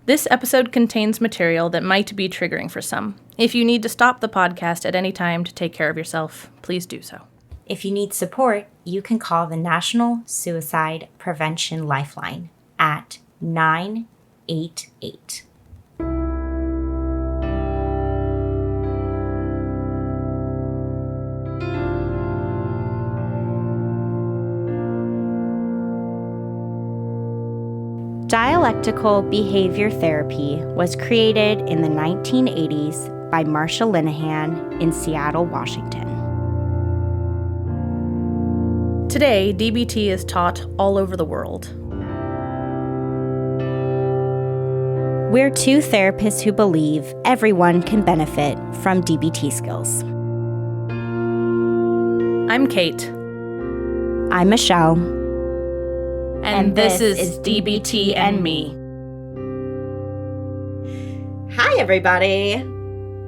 This episode contains material that might be triggering for some. If you need to stop the podcast at any time to take care of yourself, please do so. If you need support, you can call the National Suicide Prevention Lifeline at 988. Dialectical behavior therapy was created in the 1980s by Marsha Linehan in Seattle, Washington. Today, DBT is taught all over the world. We're two therapists who believe everyone can benefit from DBT skills. I'm Kate. I'm Michelle. And this is DBT and Me. Hi, everybody.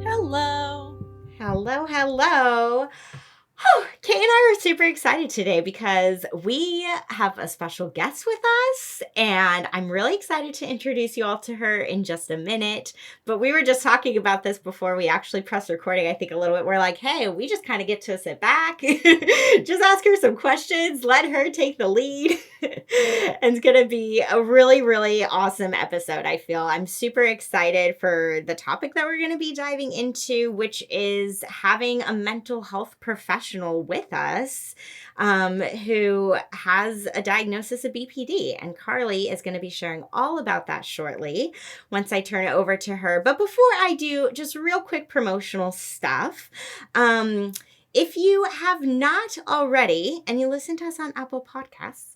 Hello. Hello. Oh, Kate and I are super excited today because we have a special guest with us, and I'm really excited to introduce you all to her in just a minute. But we were just talking about this before we actually press recording, I think a little bit. We're like, hey, we just kind of get to sit back, just ask her some questions, let her take the lead. And it's going to be a really, really awesome episode, I feel. I'm super excited for the topic that we're going to be diving into, which is having a mental health professional with us who has a diagnosis of BPD. And Carly is going to be sharing all about that shortly once I turn it over to her. But before I do, just real quick promotional stuff. If you have not already, and you listen to us on Apple Podcasts,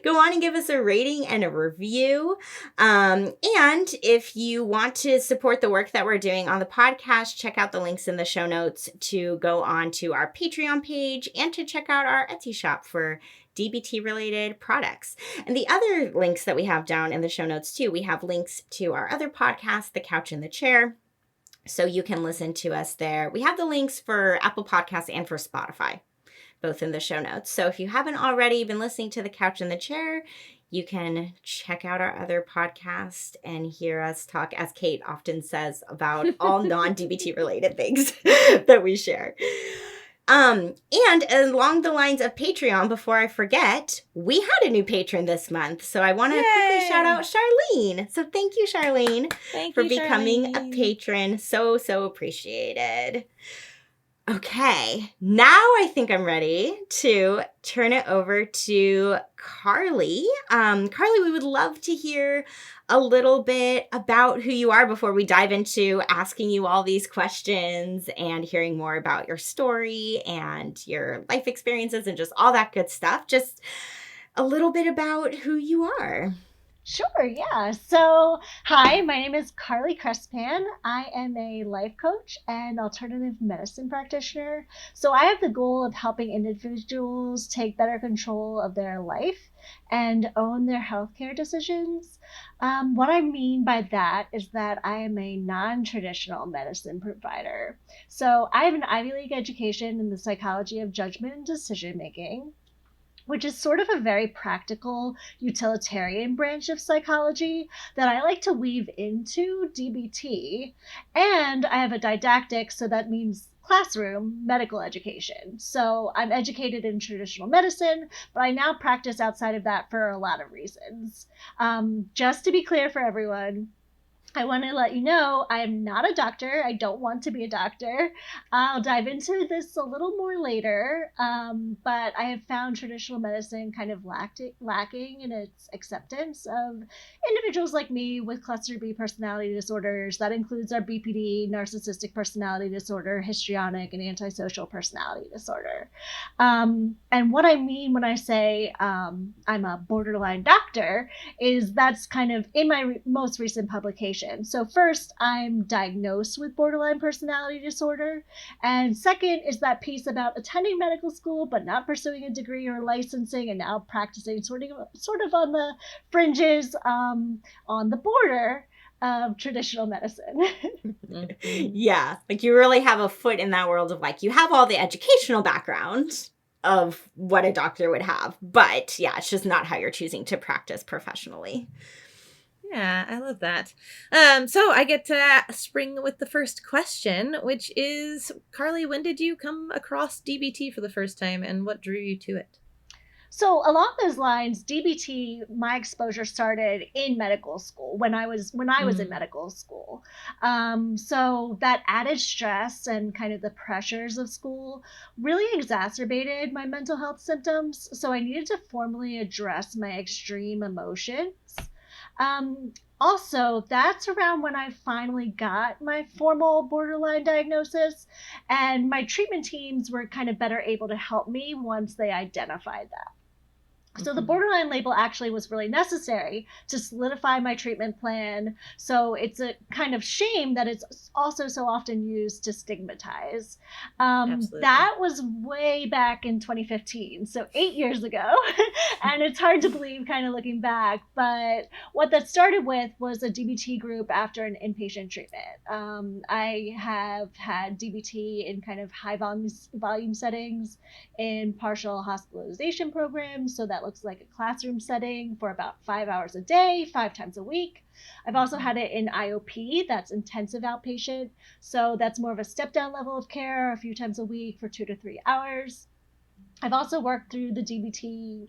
go on and give us a rating and a review. And if you want to support the work that we're doing on the podcast, check out the links in the show notes to go on to our Patreon page and to check out our Etsy shop for DBT-related products. And the other links that we have down in the show notes, too, we have links to our other podcast, The Couch and the Chair. So you can listen to us there. We have the links for Apple Podcasts and for Spotify, both in the show notes. So if you haven't already been listening to The Couch and the Chair, you can check out our other podcast and hear us talk, as Kate often says, about all non-DBT related things that we share. And along the lines of Patreon, before I forget, we had a new patron this month. So I want to quickly shout out Charlene. So thank you, Charlene, for becoming a patron. So appreciated. Okay, now I think I'm ready to turn it over to Carly. Carly, we would love to hear a little bit about who you are before we dive into asking you all these questions and hearing more about your story and your life experiences and just all that good stuff. Just a little bit about who you are. Sure, yeah. So, hi, my name is Carly Krespan. I am a life coach and alternative medicine practitioner. So I have the goal of helping individuals take better control of their life and own their healthcare decisions. What I mean by that is that I am a non-traditional medicine provider. So I have an Ivy League education in the psychology of judgment and decision making, which is sort of a very practical utilitarian branch of psychology that I like to weave into DBT. And I have a didactic, so that means classroom medical education. So I'm educated in traditional medicine, but I now practice outside of that for a lot of reasons. Just to be clear for everyone, I want to let you know I am not a doctor. I don't want to be a doctor. I'll dive into this a little more later, but I have found traditional medicine kind of lacking in its acceptance of individuals like me with cluster B personality disorders. That includes our BPD, narcissistic personality disorder, histrionic, and antisocial personality disorder. And what I mean when I say I'm a borderline doctor is that's kind of in my most recent publication. So first, I'm diagnosed with borderline personality disorder. And second is that piece about attending medical school, but not pursuing a degree or licensing, and now practicing sort of on the fringes, on the border of traditional medicine. Yeah, like you really have a foot in that world of like, you have all the educational background of what a doctor would have, but yeah, it's just not how you're choosing to practice professionally. Yeah, I love that. So I get to spring with the first question, which is, Carly, when did you come across DBT for the first time and what drew you to it? So along those lines, DBT, my exposure started in medical school when I was in medical school. So that added stress and kind of the pressures of school really exacerbated my mental health symptoms. So I needed to formally address my extreme emotions. Also, that's around when I finally got my formal borderline diagnosis, and my treatment teams were kind of better able to help me once they identified that. So the borderline label actually was really necessary to solidify my treatment plan. So it's a kind of shame that it's also so often used to stigmatize. That was way back in 2015, so 8 years ago. And it's hard to believe kind of looking back. But what that started with was a DBT group after an inpatient treatment. I have had DBT in kind of high volume settings in partial hospitalization programs. So that looks like a classroom setting for about 5 hours a day, 5 times a week. I've also had it in IOP, that's intensive outpatient. So that's more of a step down level of care a few times a week for 2 to 3 hours. I've also worked through the DBT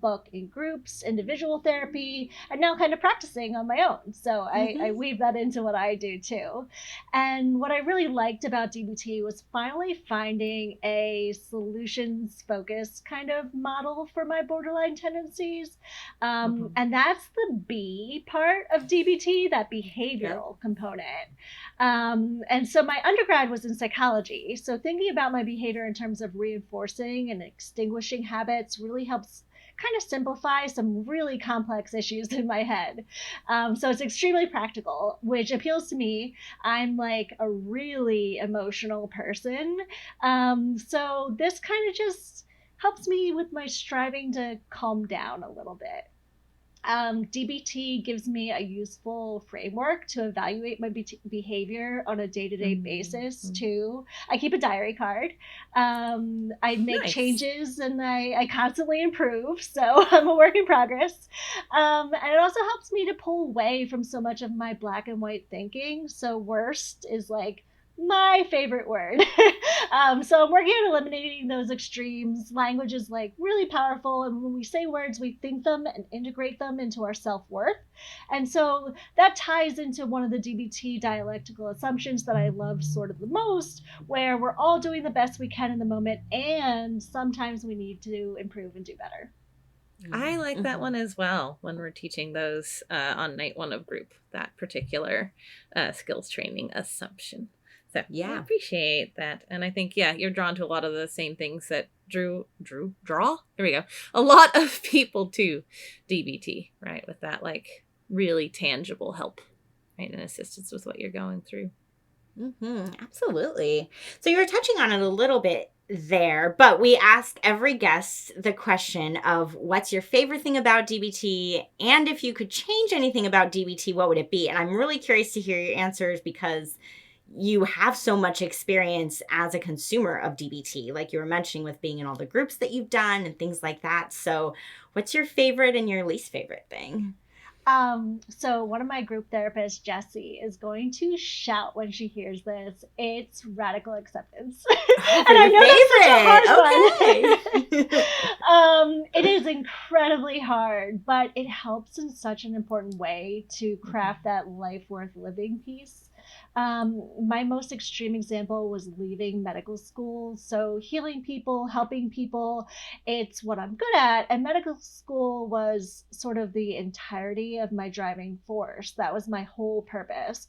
book in groups, individual therapy, and now kind of practicing on my own. So I weave that into what I do too. And what I really liked about DBT was finally finding a solutions-focused kind of model for my borderline tendencies. And that's the B part of DBT, that behavioral component. And so my undergrad was in psychology. So thinking about my behavior in terms of reinforcing and extinguishing habits really helps kind of simplify some really complex issues in my head. So it's extremely practical, which appeals to me. I'm like a really emotional person. So this kind of just helps me with my striving to calm down a little bit. DBT gives me a useful framework to evaluate my behavior on a day-to-day basis too. I keep a diary card. I make changes and I constantly improve. So I'm a work in progress. And it also helps me to pull away from so much of my black and white thinking. So worst is like my favorite word. So I'm working on eliminating those extremes. Language is like really powerful, and when we say words, we think them and integrate them into our self-worth. And so that ties into one of the DBT dialectical assumptions that I love sort of the most, where we're all doing the best we can in the moment, and sometimes we need to improve and do better. I like that one as well when we're teaching those on night 1 of group, that particular skills training assumption. So I appreciate that. And I think, you're drawn to a lot of the same things that draw? There we go. A lot of people to DBT, right? With that, like, really tangible help, right? And assistance with what you're going through. Absolutely. So you were touching on it a little bit there, but we ask every guest the question of what's your favorite thing about DBT? And if you could change anything about DBT, what would it be? And I'm really curious to hear your answers because you have so much experience as a consumer of DBT, like you were mentioning with being in all the groups that you've done and things like that. So what's your favorite and your least favorite thing? So one of my group therapists, Jessie, is going to shout when she hears this. It's radical acceptance. And I know that's such a hard one. It is incredibly hard, but it helps in such an important way to craft that life worth living piece. My most extreme example was leaving medical school. So healing people, helping people, it's what I'm good at. And medical school was sort of the entirety of my driving force. That was my whole purpose.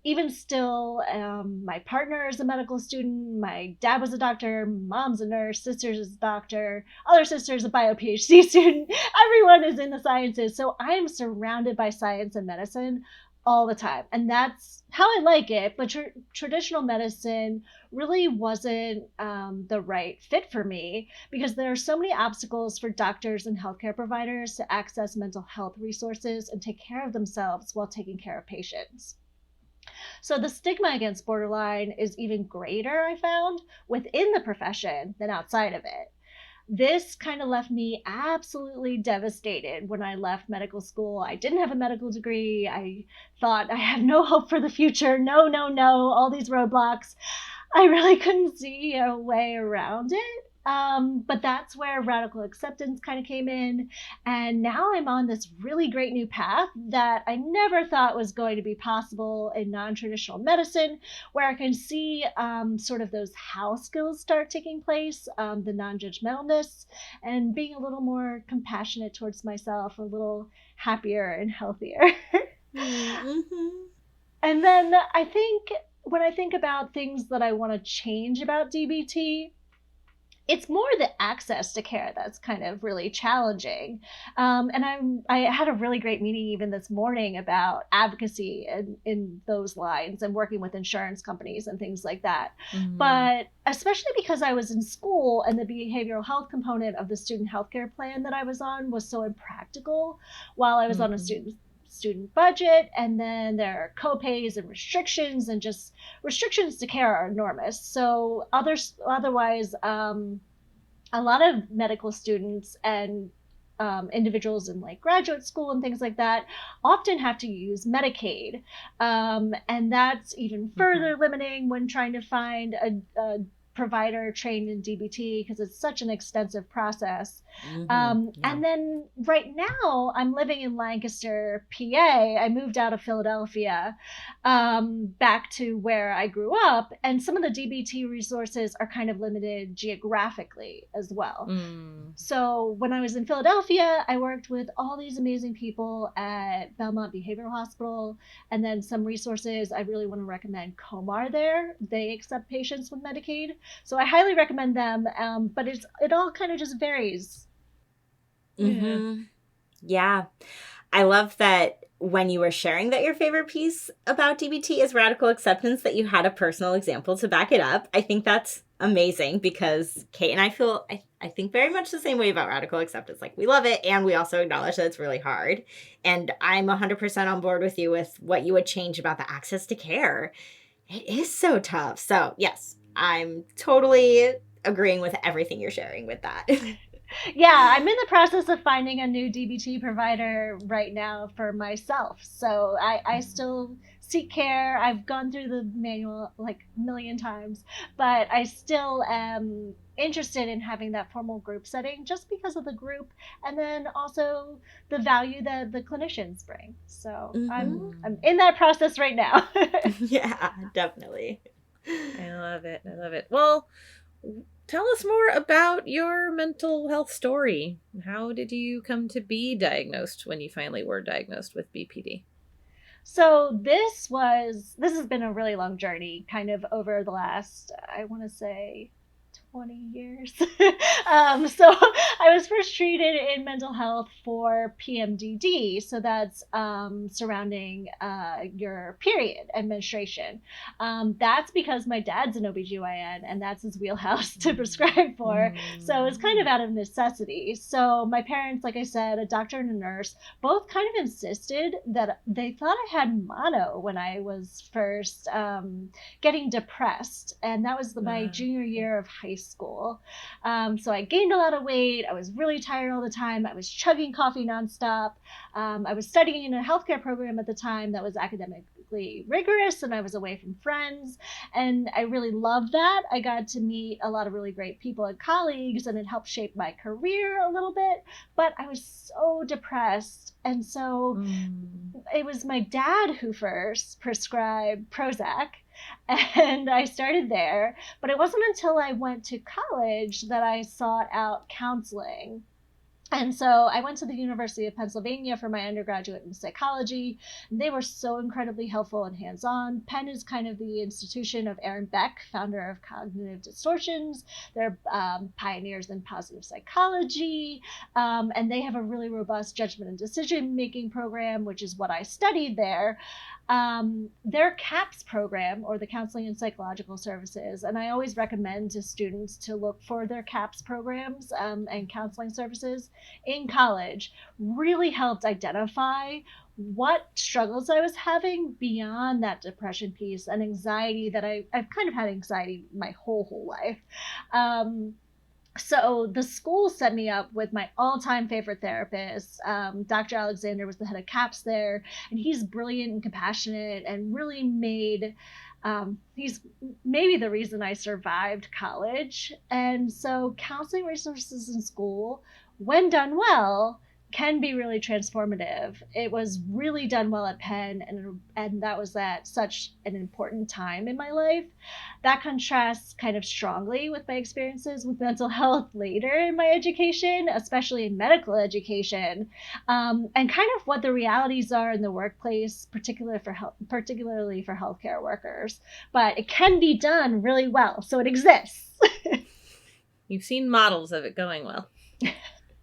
Even still, my partner is a medical student. My dad was a doctor. Mom's a nurse. Sister's a doctor. Other sister's a bio PhD student. Everyone is in the sciences. So I am surrounded by science and medicine all the time. And that's how I like it. But traditional medicine really wasn't the right fit for me because there are so many obstacles for doctors and healthcare providers to access mental health resources and take care of themselves while taking care of patients. So the stigma against borderline is even greater, I found, within the profession than outside of it. this kind of left me absolutely devastated when I left medical school. I didn't have a medical degree. I thought I had no hope for the future. No, all these roadblocks. I really couldn't see a way around it. But that's where radical acceptance kind of came in. And now I'm on this really great new path that I never thought was going to be possible in non-traditional medicine, where I can see sort of those how skills start taking place, the non-judgmentalness, and being a little more compassionate towards myself, a little happier and healthier. Mm-hmm. And then I think when I think about things that I want to change about DBT, it's more the access to care that's kind of really challenging. And I had a really great meeting even this morning about advocacy in those lines and working with insurance companies and things like that. Mm-hmm. But especially because I was in school and the behavioral health component of the student healthcare plan that I was on was so impractical while I was mm-hmm. on a student budget, and then there are co-pays and restrictions, and just restrictions to care are enormous. So otherwise, a lot of medical students and individuals in like graduate school and things like that often have to use Medicaid, and that's even further mm-hmm. limiting when trying to find a provider trained in DBT, because it's such an extensive process. Mm-hmm. And then right now I'm living in Lancaster, PA. I moved out of Philadelphia back to where I grew up, and some of the DBT resources are kind of limited geographically as well. So when I was in Philadelphia, I worked with all these amazing people at Belmont Behavioral Hospital, and then some resources I really want to recommend Comar there. They accept patients with Medicaid. So I highly recommend them, but it all kind of just varies. Mm-hmm. Yeah. I love that when you were sharing that your favorite piece about DBT is radical acceptance, that you had a personal example to back it up. I think that's amazing, because Kate and I feel, I think very much the same way about radical acceptance. Like, we love it, and we also acknowledge that it's really hard. And I'm 100% on board with you with what you would change about the access to care. It is so tough. So yes, I'm totally agreeing with everything you're sharing with that. Yeah, I'm in the process of finding a new DBT provider right now for myself. So I still seek care. I've gone through the manual like a million times, but I still am interested in having that formal group setting just because of the group, and then also the value that the clinicians bring. So mm-hmm. I'm in that process right now. Yeah, definitely. I love it. I love it. Well, tell us more about your mental health story. How did you come to be diagnosed when you finally were diagnosed with BPD? So this has been a really long journey, kind of over the last, I want to say, 20 years. So I was first treated in mental health for PMDD. So that's surrounding your period and menstruation. That's because my dad's an OBGYN, and that's his wheelhouse to prescribe for. So it's kind of out of necessity. So my parents, like I said, a doctor and a nurse, both kind of insisted that they thought I had mono when I was first getting depressed. And that was my junior year of high school. So I gained a lot of weight. I was really tired all the time. I was chugging coffee nonstop. I was studying in a healthcare program at the time that was academically rigorous, and I was away from friends. And I really loved that. I got to meet a lot of really great people and colleagues, and it helped shape my career a little bit. But I was so depressed. And so it was my dad who first prescribed Prozac. And I started there, but it wasn't until I went to college that I sought out counseling. And so I went to the University of Pennsylvania for my undergraduate in psychology, and they were so incredibly helpful and hands-on. Penn is kind of the institution of Aaron Beck, founder of Cognitive Distortions. They're pioneers in positive psychology, and they have a really robust judgment and decision-making program, which is what I studied there. Their CAPS program, or the Counseling and Psychological Services, and I always recommend to students to look for their CAPS programs and counseling services in college, really helped identify what struggles I was having beyond that depression piece and anxiety that I've kind of had anxiety my whole life. So the school set me up with my all-time favorite therapist. Dr. Alexander was the head of CAPS there, and he's brilliant and compassionate and really he's maybe the reason I survived college. And so counseling resources in school, when done well, can be really transformative. It was really done well at Penn, and that was at such an important time in my life. That contrasts kind of strongly with my experiences with mental health later in my education, especially in medical education, and kind of what the realities are in the workplace, particularly for healthcare workers. But it can be done really well, so it exists. You've seen models of it going well.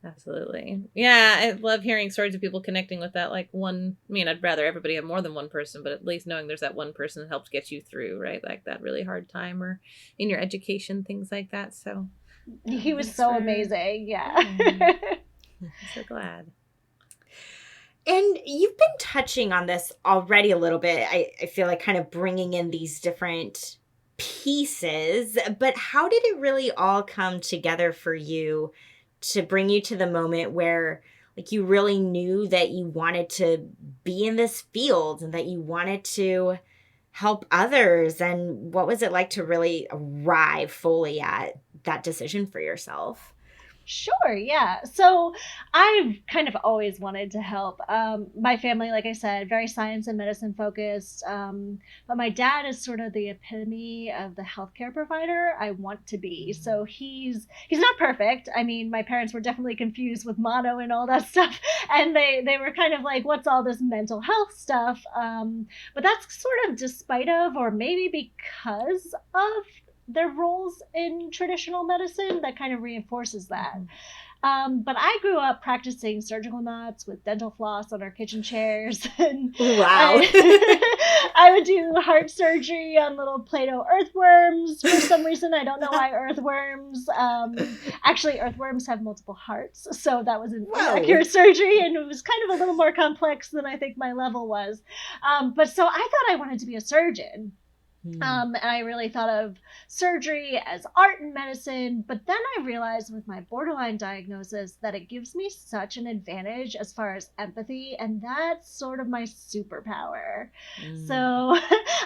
Absolutely. Yeah, I love hearing stories of people connecting with that. Like I'd rather everybody have more than one person, but at least knowing there's that one person that helps get you through, right? Like that really hard time or in your education, things like that. So he was so amazing. Yeah. I'm so glad. And you've been touching on this already a little bit. I feel like kind of bringing in these different pieces, but how did it really all come together for you to bring you to the moment where like you really knew that you wanted to be in this field and that you wanted to help others? And what was it like to really arrive fully at that decision for yourself? Sure, yeah. So I've kind of always wanted to help. My family, like I said, very science and medicine focused. But my dad is sort of the epitome of the healthcare provider I want to be. So he's not perfect. I mean, my parents were definitely confused with mono and all that stuff, and they were kind of like, "What's all this mental health stuff?" But that's sort of despite of, or maybe because of their roles in traditional medicine that kind of reinforces that. But I grew up practicing surgical knots with dental floss on our kitchen chairs. And wow. I would do heart surgery on little Play-Doh earthworms. For some reason, I don't know why earthworms. Actually, earthworms have multiple hearts. So that was an inaccurate surgery. And it was kind of a little more complex than I think my level was. But so I thought I wanted to be a surgeon. And I really thought of surgery as art and medicine, but then I realized with my borderline diagnosis that it gives me such an advantage as far as empathy, and that's sort of my superpower. So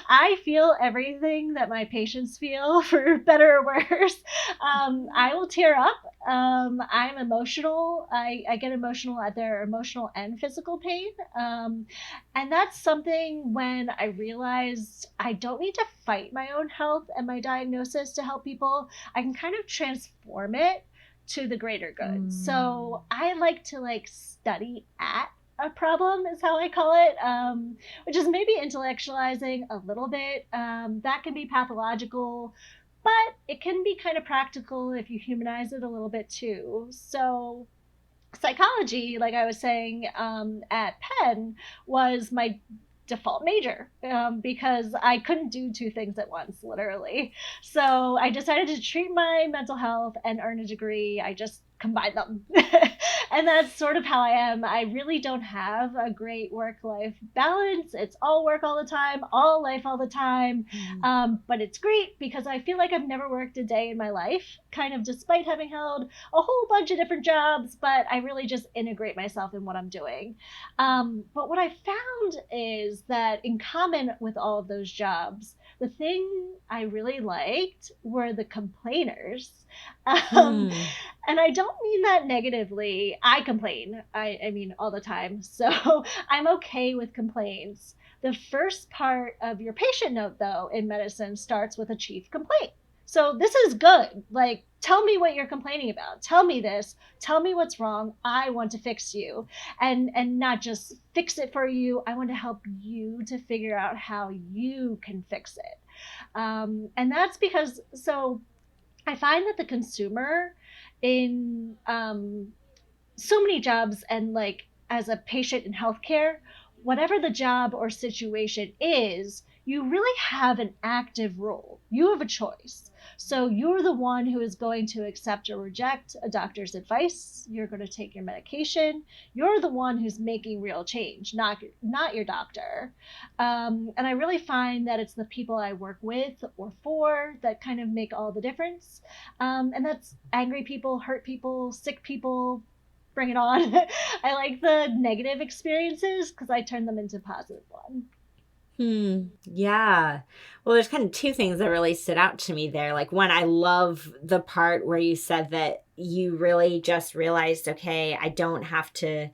I feel everything that my patients feel, for better or worse. I will tear up. I'm emotional. I get emotional at their emotional and physical pain. And that's something when I realized I don't need to fight my own health and my diagnosis to help people. I can kind of transform it to the greater good. So I like to study at a problem is how I call it, which is maybe intellectualizing a little bit. That can be pathological, but it can be kind of practical if you humanize it a little bit too. So psychology, like I was saying, at Penn was my default major, because I couldn't do two things at once, literally. So I decided to treat my mental health and earn a degree. I just combined them. And that's sort of how I am. I really don't have a great work-life balance. It's all work all the time, all life all the time. But it's great because I feel like I've never worked a day in my life, kind of despite having held a whole bunch of different jobs, but I really just integrate myself in what I'm doing. But what I found is that in common with all of those jobs, the thing I really liked were the complainers. And I don't mean that negatively. I complain. I mean, all the time. So I'm okay with complaints. The first part of your patient note, though, in medicine starts with a chief complaint. So this is good. Like, tell me what you're complaining about. Tell me this. Tell me what's wrong. I want to fix you. And not just fix it for you. I want to help you to figure out how you can fix it. And that's because, so I find that the consumer in so many jobs, and like as a patient in healthcare, whatever the job or situation is, you really have an active role. You have a choice. So you're the one who is going to accept or reject a doctor's advice. You're going to take your medication. You're the one who's making real change, not your doctor. And I really find that it's the people I work with or for that kind of make all the difference. And that's angry people, hurt people, sick people. Bring it on. I like the negative experiences because I turn them into positive ones. Yeah. Well, there's kind of two things that really stood out to me there. Like, one, I love the part where you said that you really just realized, okay, I don't have to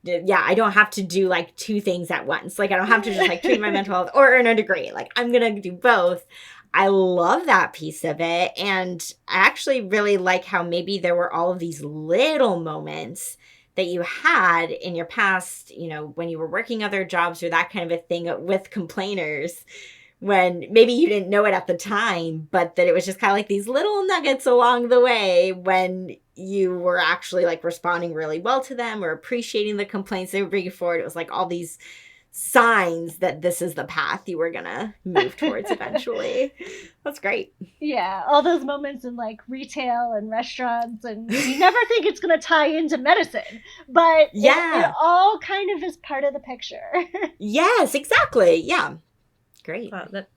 do like two things at once. Like, I don't have to just like treat my mental health or earn a degree. Like, I'm going to do both. I love that piece of it. And I actually really like how maybe there were all of these little moments that you had in your past, you know, when you were working other jobs or that kind of a thing with complainers, when maybe you didn't know it at the time, but that it was just kind of like these little nuggets along the way when you were actually like responding really well to them or appreciating the complaints they were bringing forward. It was like all these signs that this is the path you were gonna move towards eventually. That's great. Yeah, all those moments in like retail and restaurants, and you never think it's gonna tie into medicine, but it all kind of is part of the picture. Yes, exactly. Yeah, great. Wow, that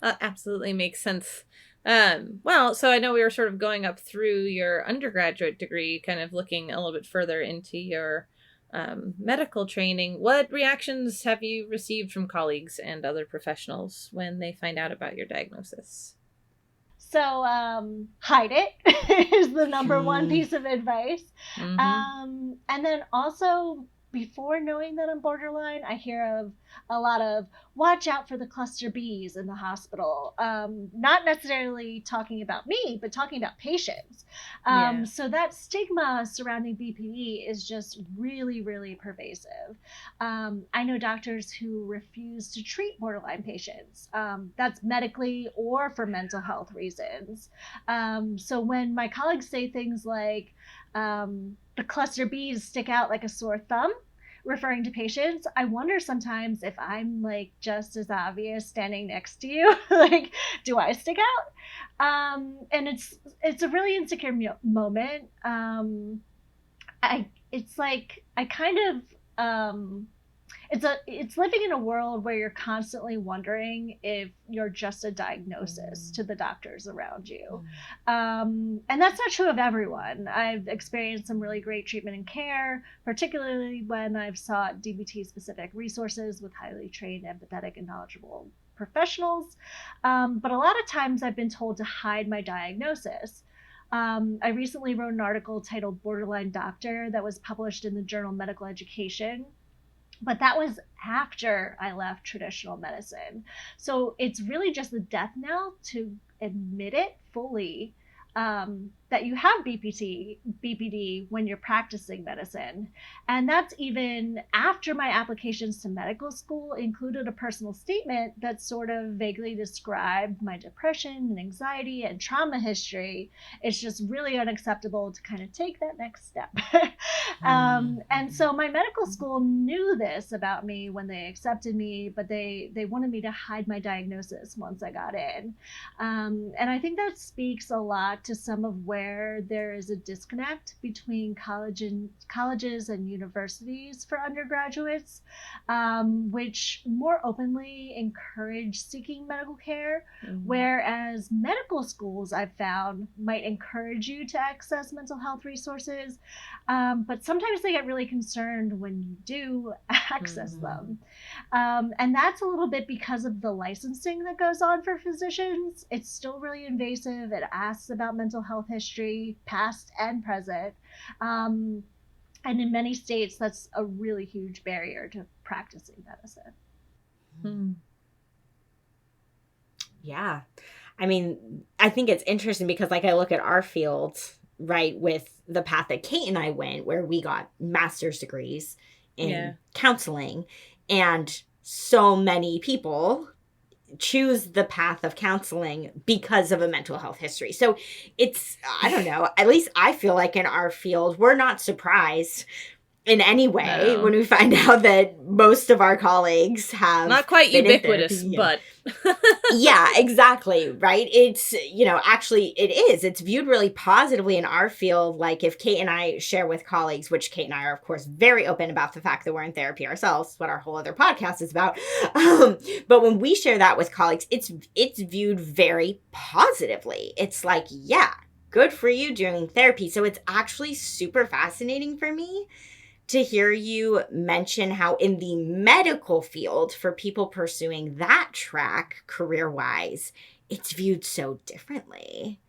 absolutely makes sense. Well, so I know we were sort of going up through your undergraduate degree, kind of looking a little bit further into your medical training. What reactions have you received from colleagues and other professionals when they find out about your diagnosis? So hide it is the number one piece of advice. And then also, before knowing that I'm borderline, I hear of a lot of watch out for the cluster Bs in the hospital. Not necessarily talking about me, but talking about patients. So that stigma surrounding BPD is just really, really pervasive. I know doctors who refuse to treat borderline patients. That's medically or for mental health reasons. So when my colleagues say things like, the cluster Bs stick out like a sore thumb, referring to patients, I wonder sometimes if I'm like just as obvious standing next to you. Like, do I stick out? And it's a really insecure moment. It's living in a world where you're constantly wondering if you're just a diagnosis to the doctors around you. And that's not true of everyone. I've experienced some really great treatment and care, particularly when I've sought DBT specific resources with highly trained, empathetic, and knowledgeable professionals. But a lot of times I've been told to hide my diagnosis. I recently wrote an article titled Borderline Doctor that was published in the journal Medical Education. But that was after I left traditional medicine. So it's really just the death knell to admit it fully, that you have BPD when you're practicing medicine. And that's even after my applications to medical school included a personal statement that sort of vaguely described my depression and anxiety and trauma history. It's just really unacceptable to kind of take that next step. And so my medical school knew this about me when they accepted me, but they wanted me to hide my diagnosis once I got in. And I think that speaks a lot to some of where there is a disconnect between colleges and universities for undergraduates, which more openly encourage seeking medical care, whereas medical schools, I've found, might encourage you to access mental health resources, but sometimes they get really concerned when you do access them. And that's a little bit because of the licensing that goes on for physicians. It's still really invasive. It asks about mental health history, past and present. And in many states, that's a really huge barrier to practicing medicine. Yeah. I mean, I think it's interesting because like I look at our field, right, with the path that Kate and I went, where we got master's degrees in counseling, and so many people choose the path of counseling because of a mental health history. So it's, I don't know, at least I feel like in our field, we're not surprised in any way No. when we find out that most of our colleagues have not quite been ubiquitous, in but yeah, exactly, right? It's, actually it is. It's viewed really positively in our field. Like if Kate and I share with colleagues, which Kate and I are of course very open about the fact that we're in therapy ourselves, what our whole other podcast is about. But when we share that with colleagues, it's viewed very positively. It's like, yeah, good for you doing therapy. So it's actually super fascinating for me to hear you mention how in the medical field, for people pursuing that track career-wise, it's viewed so differently.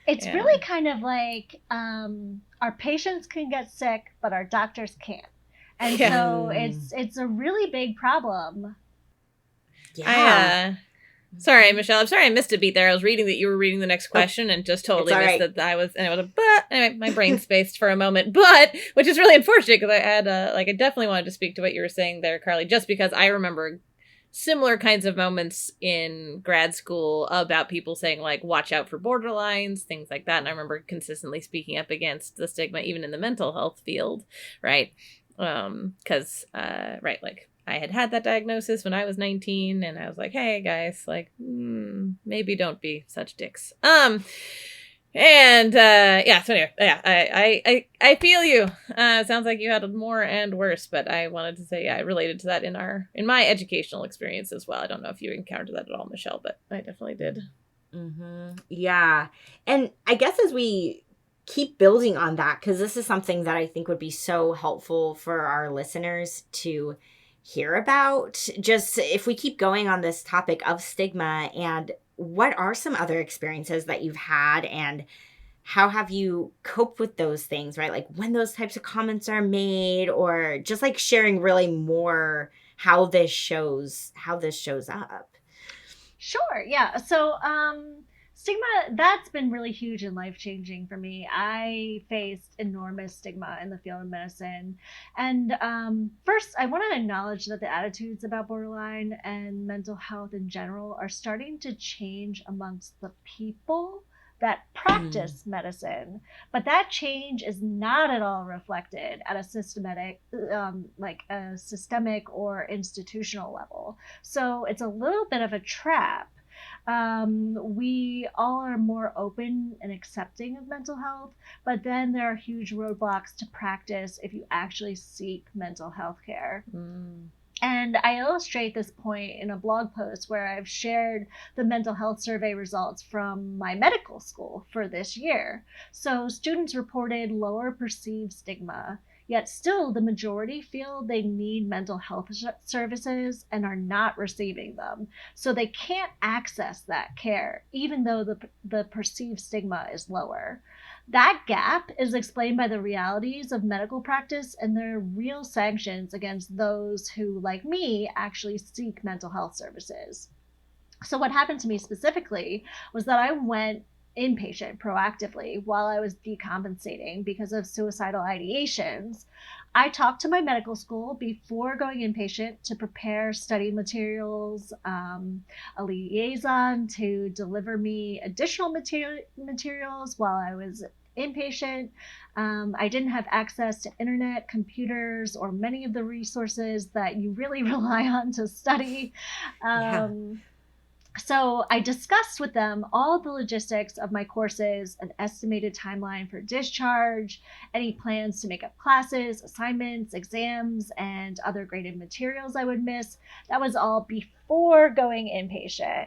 It's really kind of like our patients can get sick, but our doctors can't. And so it's a really big problem. Yeah. Sorry, Michelle. I'm sorry I missed a beat there. I was reading that you were reading the next question and just totally missed that I was, and it was but anyway, my brain spaced for a moment, but which is really unfortunate because I had I definitely wanted to speak to what you were saying there, Carly, just because I remember similar kinds of moments in grad school about people saying like, watch out for borderlines, things like that. And I remember consistently speaking up against the stigma, even in the mental health field. Right. Cause, right. Like, I had that diagnosis when I was 19 and I was like, hey guys, like, maybe don't be such dicks. So anyway, I feel you. Sounds like you had more and worse, but I wanted to say, I related to that in my educational experience as well. I don't know if you encountered that at all, Michelle, but I definitely did. Mm-hmm. Yeah. And I guess as we keep building on that, because this is something that I think would be so helpful for our listeners to hear about, just if we keep going on this topic of stigma, and what are some other experiences that you've had and how have you coped with those things, right? Like when those types of comments are made, or just like sharing really more how this shows up. Sure. Yeah. So, stigma, that's been really huge and life-changing for me. I faced enormous stigma in the field of medicine. And first, I want to acknowledge that the attitudes about borderline and mental health in general are starting to change amongst the people that practice medicine, but that change is not at all reflected at a systemic or institutional level. So it's a little bit of a trap. We all are more open and accepting of mental health, but then there are huge roadblocks to practice if you actually seek mental health care. And I illustrate this point in a blog post where I've shared the mental health survey results from my medical school for this year. So students reported lower perceived stigma, yet still the majority feel they need mental health services and are not receiving them. So they can't access that care, even though the perceived stigma is lower. That gap is explained by the realities of medical practice and their real sanctions against those who, like me, actually seek mental health services. So what happened to me specifically was that I went inpatient proactively while I was decompensating because of suicidal ideations. I talked to my medical school before going inpatient to prepare study materials, a liaison to deliver me additional materials while I was inpatient. I didn't have access to internet, computers, or many of the resources that you really rely on to study. So I discussed with them all the logistics of my courses, an estimated timeline for discharge, any plans to make up classes, assignments, exams, and other graded materials I would miss. That was all before going inpatient.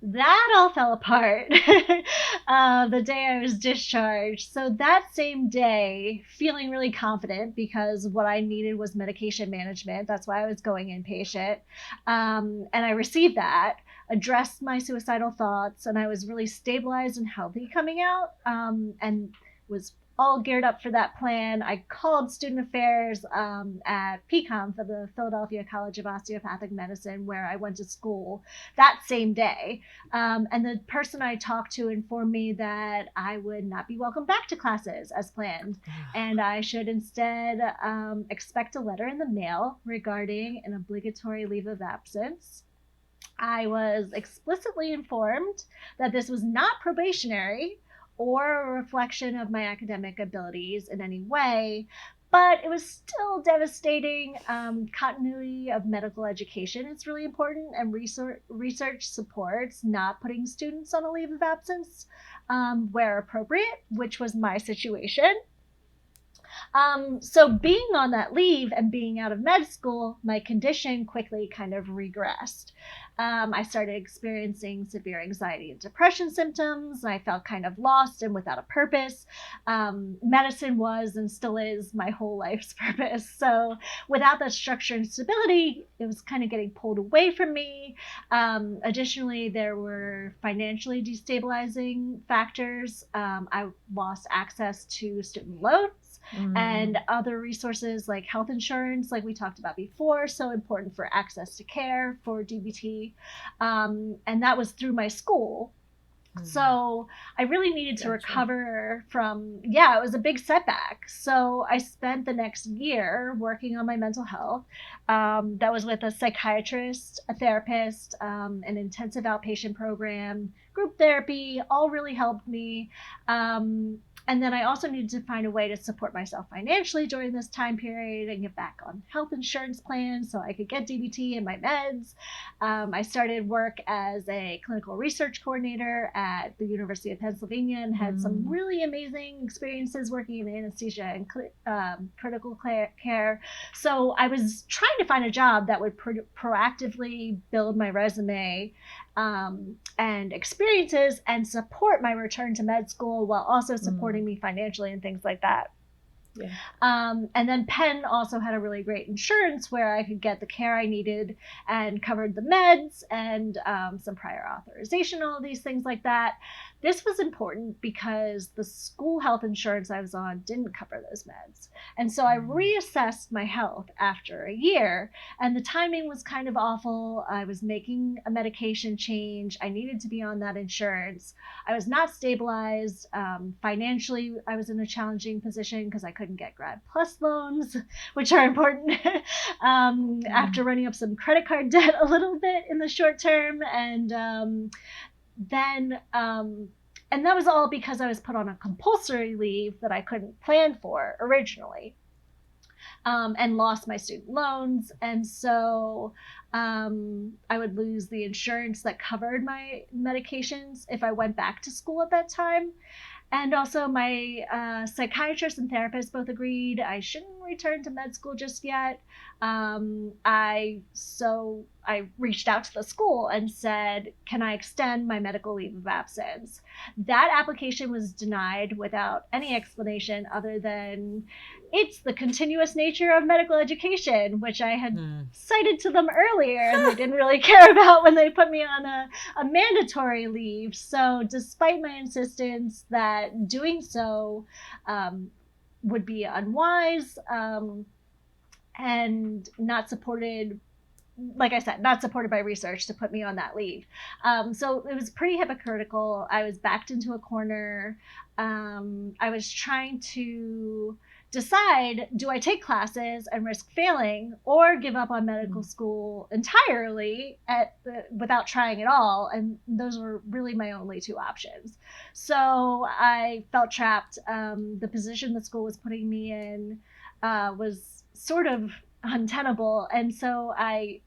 That all fell apart the day I was discharged. So that same day, feeling really confident because what I needed was medication management. That's why I was going inpatient. And I received that, addressed my suicidal thoughts, and I was really stabilized and healthy coming out, and was all geared up for that plan. I called student affairs at PCOM for the Philadelphia College of Osteopathic Medicine, where I went to school that same day. And the person I talked to informed me that I would not be welcome back to classes as planned. And I should instead expect a letter in the mail regarding an obligatory leave of absence. I was explicitly informed that this was not probationary or a reflection of my academic abilities in any way, But it was still devastating. Continuity of medical education is really important, and research supports not putting students on a leave of absence where appropriate, which was my situation. So being on that leave and being out of med school, my condition quickly kind of regressed. I started experiencing severe anxiety and depression symptoms. I felt kind of lost and without a purpose. Medicine was and still is my whole life's purpose. So without that structure and stability, it was kind of getting pulled away from me. Additionally, there were financially destabilizing factors. I lost access to student loans and other resources like health insurance, like we talked about before, so important for access to care for DBT. And that was through my school. So I really needed to recover from, it was a big setback. So I spent the next year working on my mental health. That was with a psychiatrist, a therapist, an intensive outpatient program, group therapy, all really helped me. And then I also needed to find a way to support myself financially during this time period and get back on health insurance plans so I could get DBT and my meds. I started work as a clinical research coordinator at the University of Pennsylvania and had some really amazing experiences working in anesthesia and critical care. So I was trying to find a job that would proactively build my resume and experiences and support my return to med school while also supporting me financially and things like that. Yeah. And then Penn also had a really great insurance where I could get the care I needed and covered the meds and some prior authorization, all these things like that. This was important because the school health insurance I was on didn't cover those meds. And so I reassessed my health after a year, and the timing was kind of awful. I was making a medication change. I needed to be on that insurance. I was not stabilized. Financially, I was in a challenging position because I couldn't get Grad Plus loans, which are important, after running up some credit card debt a little bit in the short term. And that was all because I was put on a compulsory leave that I couldn't plan for originally, and lost my student loans. And so I would lose the insurance that covered my medications if I went back to school at that time. And also my psychiatrist and therapist both agreed I shouldn't return to med school just yet. So I reached out to the school and said, can I extend my medical leave of absence? That application was denied without any explanation other than it's the continuous nature of medical education, which I had cited to them earlier, and they didn't really care about when they put me on a mandatory leave. So despite my insistence that doing so would be unwise and not supported, like I said, not supported by research to put me on that leave. So it was pretty hypocritical. I was backed into a corner. I was trying to decide, do I take classes and risk failing or give up on medical school entirely without trying at all? And those were really my only two options. So I felt trapped. The position the school was putting me in was sort of untenable, and so I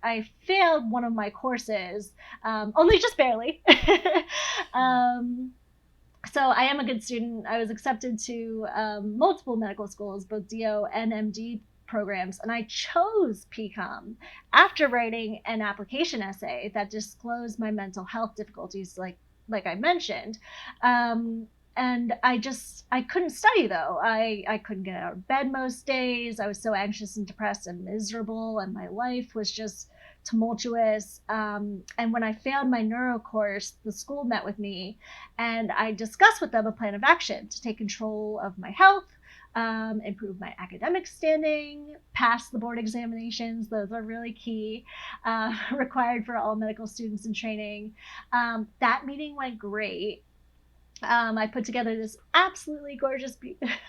failed one of my courses, only just barely. So I am a good student. I was accepted to multiple medical schools, both DO and MD programs, and I chose PCOM after writing an application essay that disclosed my mental health difficulties, like I mentioned. And I couldn't study though. I couldn't get out of bed most days. I was so anxious and depressed and miserable, and my life was just tumultuous. And when I failed my neuro course, the school met with me and I discussed with them a plan of action to take control of my health, improve my academic standing, pass the board examinations. Those are really key, required for all medical students in training. That meeting went great. I put together this absolutely gorgeous,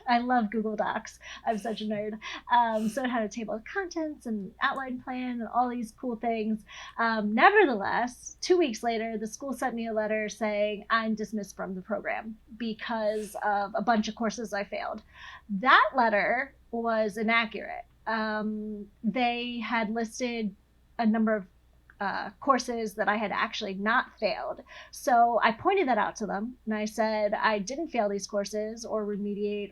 I love Google Docs. I'm such a nerd. So it had a table of contents and outline plan and all these cool things. Nevertheless, 2 weeks later, the school sent me a letter saying I'm dismissed from the program because of a bunch of courses I failed. That letter was inaccurate. They had listed a number of courses that I had actually not failed. So I pointed that out to them and I said I didn't fail these courses or remediate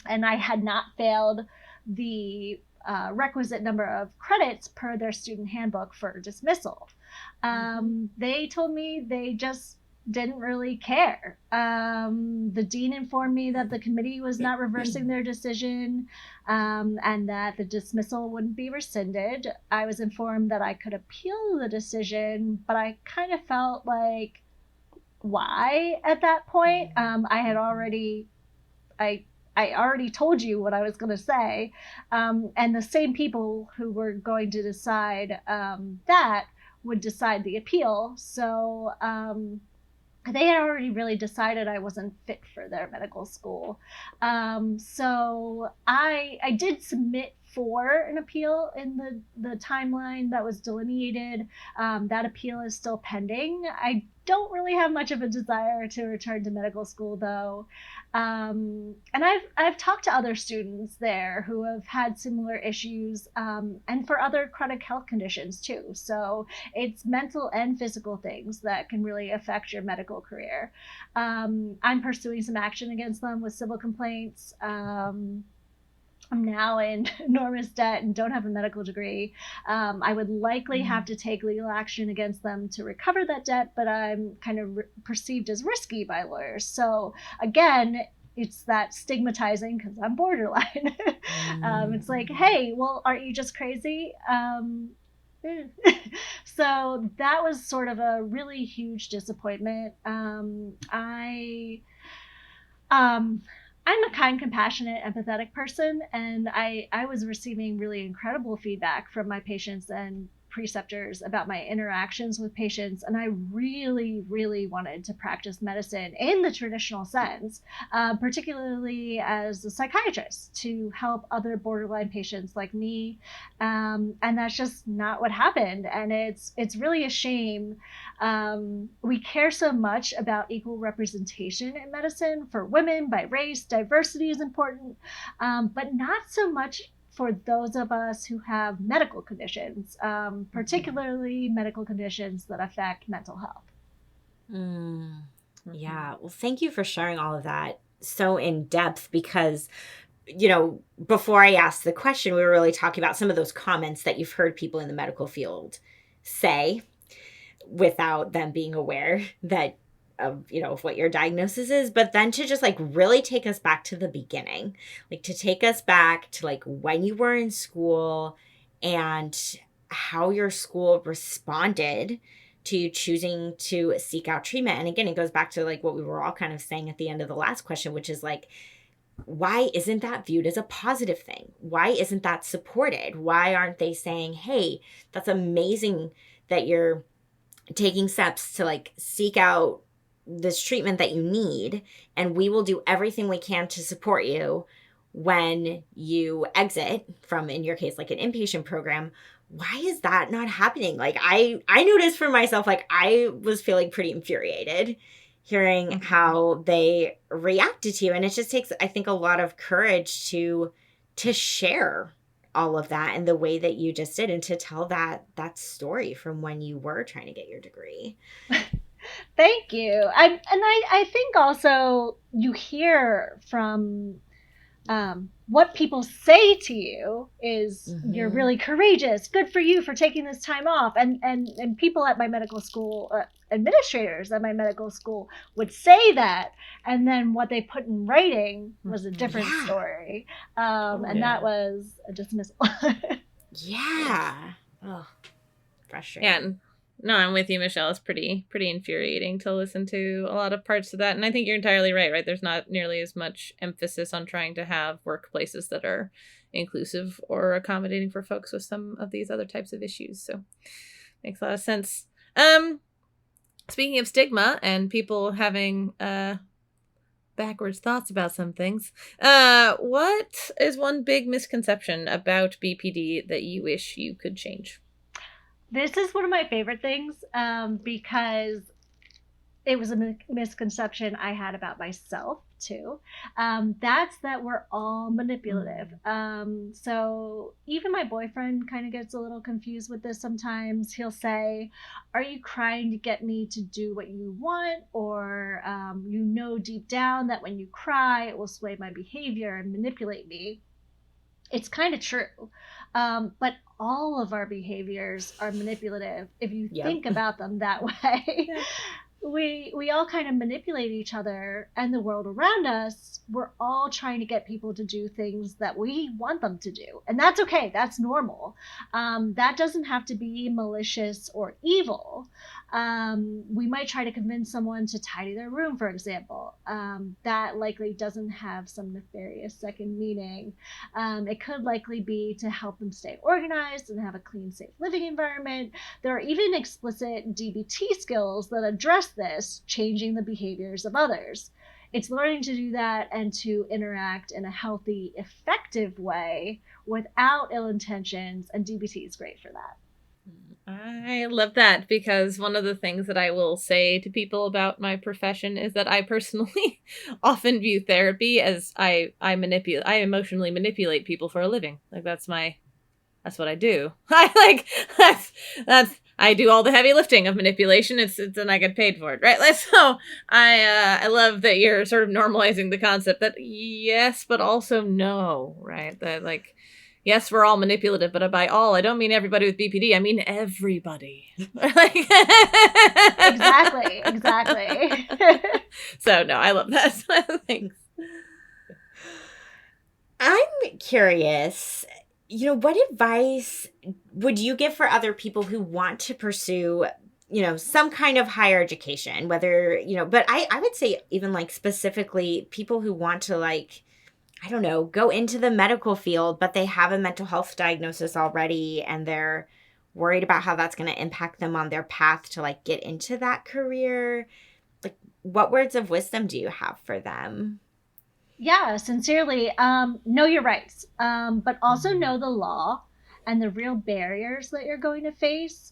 and I had not failed the requisite number of credits per their student handbook for dismissal. They told me they just didn't really care. The dean informed me that the committee was not reversing their decision, and that the dismissal wouldn't be rescinded. I was informed that I could appeal the decision, but I kind of felt like, why at that point? I already told you what I was going to say, and the same people who were going to decide that would decide the appeal. So they had already really decided I wasn't fit for their medical school. So I did submit for an appeal in the timeline that was delineated. That appeal is still pending. I don't really have much of a desire to return to medical school, though. And I've talked to other students there who have had similar issues, and for other chronic health conditions too. So it's mental and physical things that can really affect your medical career. I'm pursuing some action against them with civil complaints. I'm now in enormous debt and don't have a medical degree. I would likely have to take legal action against them to recover that debt, but I'm kind of perceived as risky by lawyers. So again, it's that stigmatizing because I'm borderline. It's like, hey, well, aren't you just crazy? So that was sort of a really huge disappointment. I'm a kind, compassionate, empathetic person, and I was receiving really incredible feedback from my patients and preceptors about my interactions with patients, and I really, really wanted to practice medicine in the traditional sense, particularly as a psychiatrist, to help other borderline patients like me, and that's just not what happened, and it's really a shame. We care so much about equal representation in medicine for women by race. Diversity is important, but not so much for those of us who have medical conditions, particularly medical conditions that affect mental health. Yeah. Well, thank you for sharing all of that so in depth, because, before I asked the question, we were really talking about some of those comments that you've heard people in the medical field say without them being aware that of what your diagnosis is, but then to just really take us back to the beginning, to take us back to when you were in school and how your school responded to you choosing to seek out treatment. And again, it goes back to what we were all kind of saying at the end of the last question, which is why isn't that viewed as a positive thing? Why isn't that supported? Why aren't they saying, hey, that's amazing that you're taking steps to seek out this treatment that you need, and we will do everything we can to support you when you exit from, in your case, an inpatient program. Why is that not happening? I noticed for myself, I was feeling pretty infuriated hearing how they reacted to you. And it just takes, I think, a lot of courage to share all of that in the way that you just did, and to tell that story from when you were trying to get your degree. Thank you. I think also you hear from what people say to you is you're really courageous. Good for you for taking this time off. And people at my medical school, administrators at my medical school would say that. And then what they put in writing was a different story. And that was a dismissal. Yeah. Oh, frustrating. Yeah. No, I'm with you, Michelle. It's pretty infuriating to listen to a lot of parts of that. And I think you're entirely right? There's not nearly as much emphasis on trying to have workplaces that are inclusive or accommodating for folks with some of these other types of issues. So makes a lot of sense. speaking of stigma and people having backwards thoughts about some things, what is one big misconception about BPD that you wish you could change? This is one of my favorite things because it was a misconception I had about myself too. That's that we're all manipulative. So even my boyfriend kind of gets a little confused with this sometimes. He'll say, "Are you crying to get me to do what you want?" Or you know deep down that when you cry, it will sway my behavior and manipulate me. It's kind of true. But all of our behaviors are manipulative if you think about them that way. We all kind of manipulate each other and the world around us. We're all trying to get people to do things that we want them to do. And that's okay. That's normal. That doesn't have to be malicious or evil. We might try to convince someone to tidy their room, for example. That likely doesn't have some nefarious second meaning. It could likely be to help them stay organized and have a clean, safe living environment. There are even explicit DBT skills that address this, changing the behaviors of others. It's learning to do that and to interact in a healthy, effective way without ill intentions, and DBT is great for that. I love that, because one of the things that I will say to people about my profession is that I personally often view therapy as I emotionally manipulate people for a living. Like that's what I do. I do all the heavy lifting of manipulation. It's and I get paid for it, right? So I love that you're sort of normalizing the concept that yes, but also no, right? That like, yes, we're all manipulative, but by all, I don't mean everybody with BPD. I mean everybody. Exactly. So no, I love that. Thanks. I'm curious, what advice would you give for other people who want to pursue, some kind of higher education, whether, but I would say even like specifically people who want to like, I don't know, go into the medical field, but they have a mental health diagnosis already and they're worried about how that's going to impact them on their path to like get into that career. Like, what words of wisdom do you have for them? Yeah, sincerely, know your rights, but also know the law and the real barriers that you're going to face,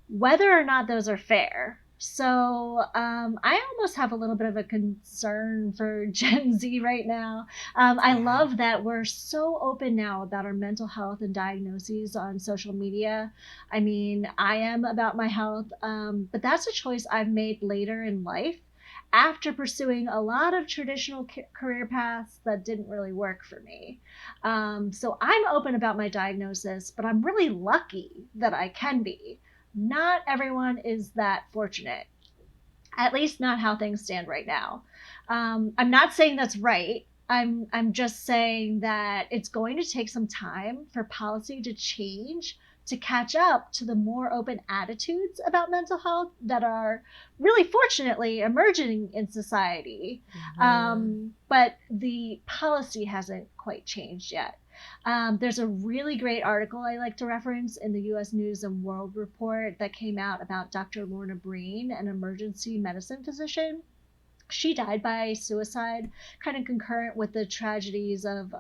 whether or not those are fair. So I almost have a little bit of a concern for Gen Z right now. I love that we're so open now about our mental health and diagnoses on social media. I mean, I am about my health, but that's a choice I've made later in life, after pursuing a lot of traditional career paths that didn't really work for me. So I'm open about my diagnosis, but I'm really lucky that I can be. Not everyone is that fortunate, at least not how things stand right now. I'm not saying that's right. I'm just saying that it's going to take some time for policy to change to catch up to the more open attitudes about mental health that are really fortunately emerging in society. But the policy hasn't quite changed yet. There's a really great article I like to reference in the U.S. News and World Report that came out about Dr. Lorna Breen, an emergency medicine physician. She died by suicide, kind of concurrent with the tragedies of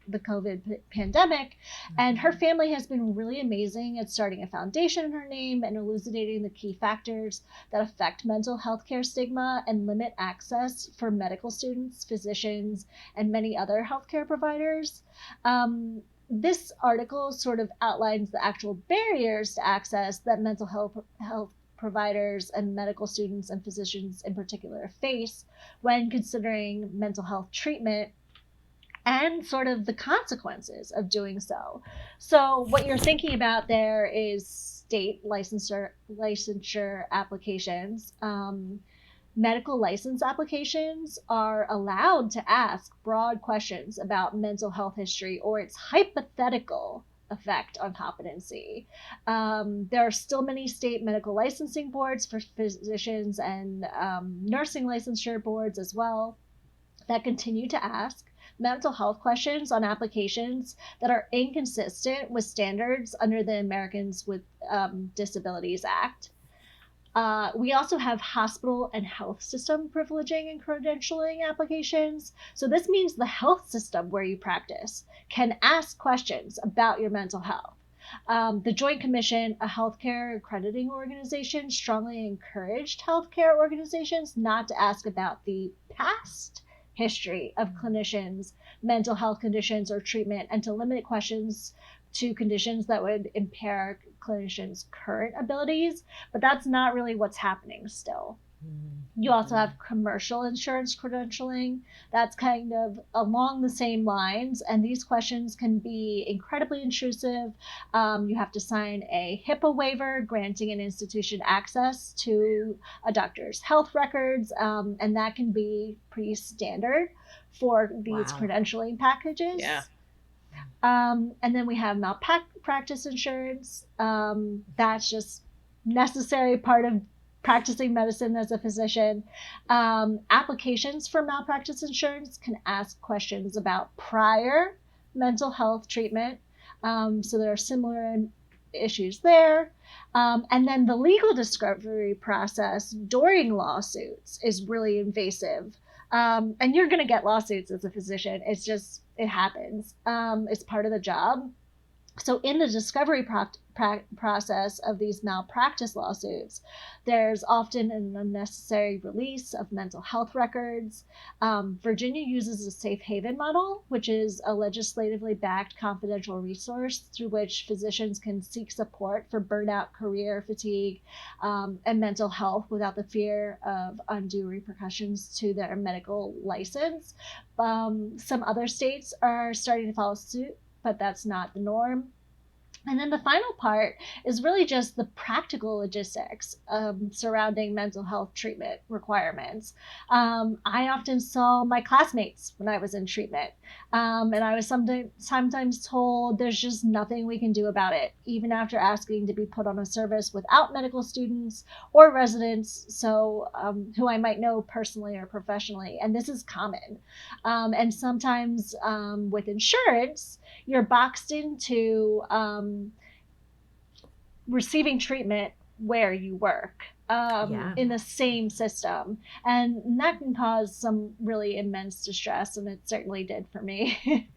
the COVID pandemic. And her family has been really amazing at starting a foundation in her name and elucidating the key factors that affect mental health care stigma and limit access for medical students, physicians, and many other healthcare providers. This article sort of outlines the actual barriers to access that mental health providers and medical students and physicians in particular face when considering mental health treatment, and sort of the consequences of doing so. So what you're thinking about there is state licensure applications. Medical license applications are allowed to ask broad questions about mental health history or its hypothetical effect on competency. There are still many state medical licensing boards for physicians and nursing licensure boards as well that continue to ask mental health questions on applications that are inconsistent with standards under the Americans with Disabilities Act. We also have hospital and health system privileging and credentialing applications. So this means the health system where you practice can ask questions about your mental health. The Joint Commission, a healthcare accrediting organization, strongly encouraged healthcare organizations not to ask about the past history of clinicians' mental health conditions or treatment, and to limit questions to conditions that would impair clinicians' current abilities. But that's not really what's happening still. You also have commercial insurance credentialing. That's kind of along the same lines. And these questions can be incredibly intrusive. You have to sign a HIPAA waiver granting an institution access to a doctor's health records. And that can be pretty standard for these credentialing packages. Yeah. And then we have malpractice insurance. That's just necessary part of practicing medicine as a physician. Applications for malpractice insurance can ask questions about prior mental health treatment. So there are similar issues there. And then the legal discovery process during lawsuits is really invasive. And you're going to get lawsuits as a physician. It happens. It's part of the job. So in the discovery process of these malpractice lawsuits, there's often an unnecessary release of mental health records. Virginia uses a safe haven model, which is a legislatively backed confidential resource through which physicians can seek support for burnout, career fatigue, and mental health without the fear of undue repercussions to their medical license. Some other states are starting to follow suit, but that's not the norm. And then the final part is really just the practical logistics surrounding mental health treatment requirements. I often saw my classmates when I was in treatment, and I was sometimes told there's just nothing we can do about it, even after asking to be put on a service without medical students or residents, so who I might know personally or professionally. And this is common. And sometimes with insurance, you're boxed into receiving treatment where you work in the same system. And that can cause some really immense distress, and it certainly did for me.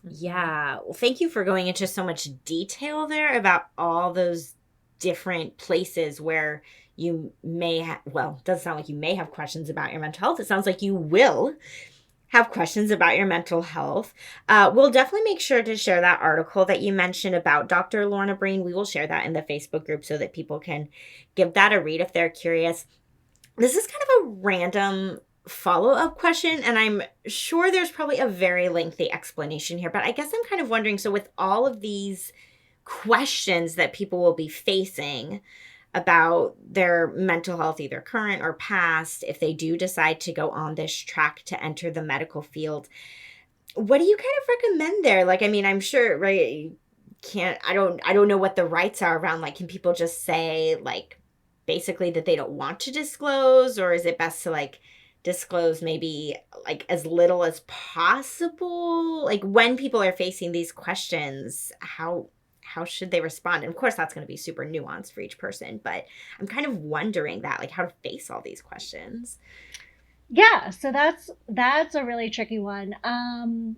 Yeah. Well, thank you for going into so much detail there about all those different places where you may it doesn't sound like you may have questions about your mental health. It sounds like you will have questions about your mental health. We'll definitely make sure to share that article that you mentioned about Dr. Lorna Breen. We will share that in the Facebook group so that people can give that a read if they're curious. This is kind of a random follow-up question, and I'm sure there's probably a very lengthy explanation here, but I guess I'm kind of wondering, so with all of these questions that people will be facing about their mental health, either current or past, if they do decide to go on this track to enter the medical field, what do you kind of recommend there? Like, I mean, I'm sure, right, I don't know what the rights are around, like, can people just say, like, basically that they don't want to disclose, or is it best to, like, disclose maybe, like, as little as possible? Like, when people are facing these questions, how should they respond? And of course, that's going to be super nuanced for each person, but I'm kind of wondering that, like, how to face all these questions. Yeah, so that's a really tricky one.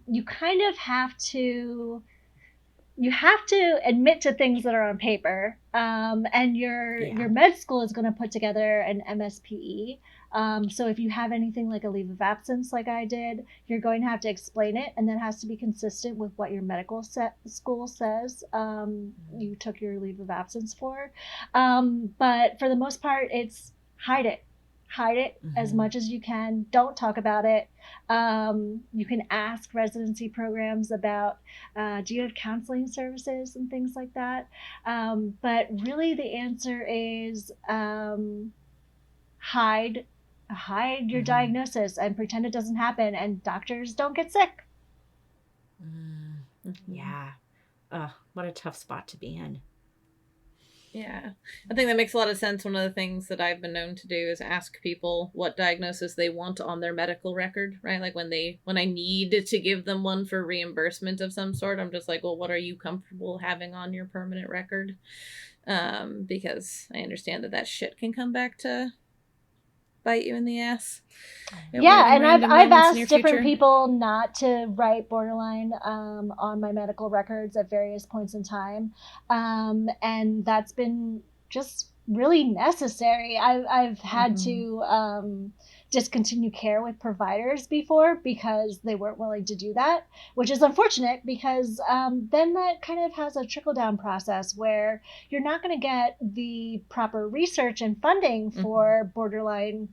You kind of have to admit to things that are on paper, and your med school is going to put together an MSPE. So if you have anything like a leave of absence, like I did, you're going to have to explain it, and that has to be consistent with what your medical school says you took your leave of absence for. But for the most part, it's hide it as much as you can. Don't talk about it. You can ask residency programs about, do you have counseling services and things like that? But really the answer is hide your diagnosis and pretend it doesn't happen, and doctors don't get sick. Yeah. What a tough spot to be in. Yeah, I think that makes a lot of sense. One of the things that I've been known to do is ask people what diagnosis they want on their medical record, right? Like when I need to give them one for reimbursement of some sort, I'm just like, well, what are you comfortable having on your permanent record? because I understand that shit can come back to bite you in the ass. Yeah, and I've asked different people not to write borderline on my medical records at various points in time, and that's been just really necessary. I've had to discontinue care with providers before because they weren't willing to do that, which is unfortunate because then that kind of has a trickle down process where you're not going to get the proper research and funding for borderline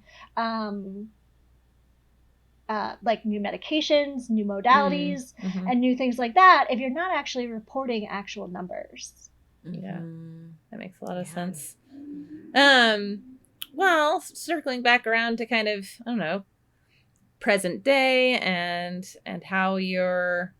like new medications, new modalities, and new things like that if you're not actually reporting actual numbers. Yeah, that makes a lot of sense. Well, circling back around to kind of, I don't know, present day and how you're,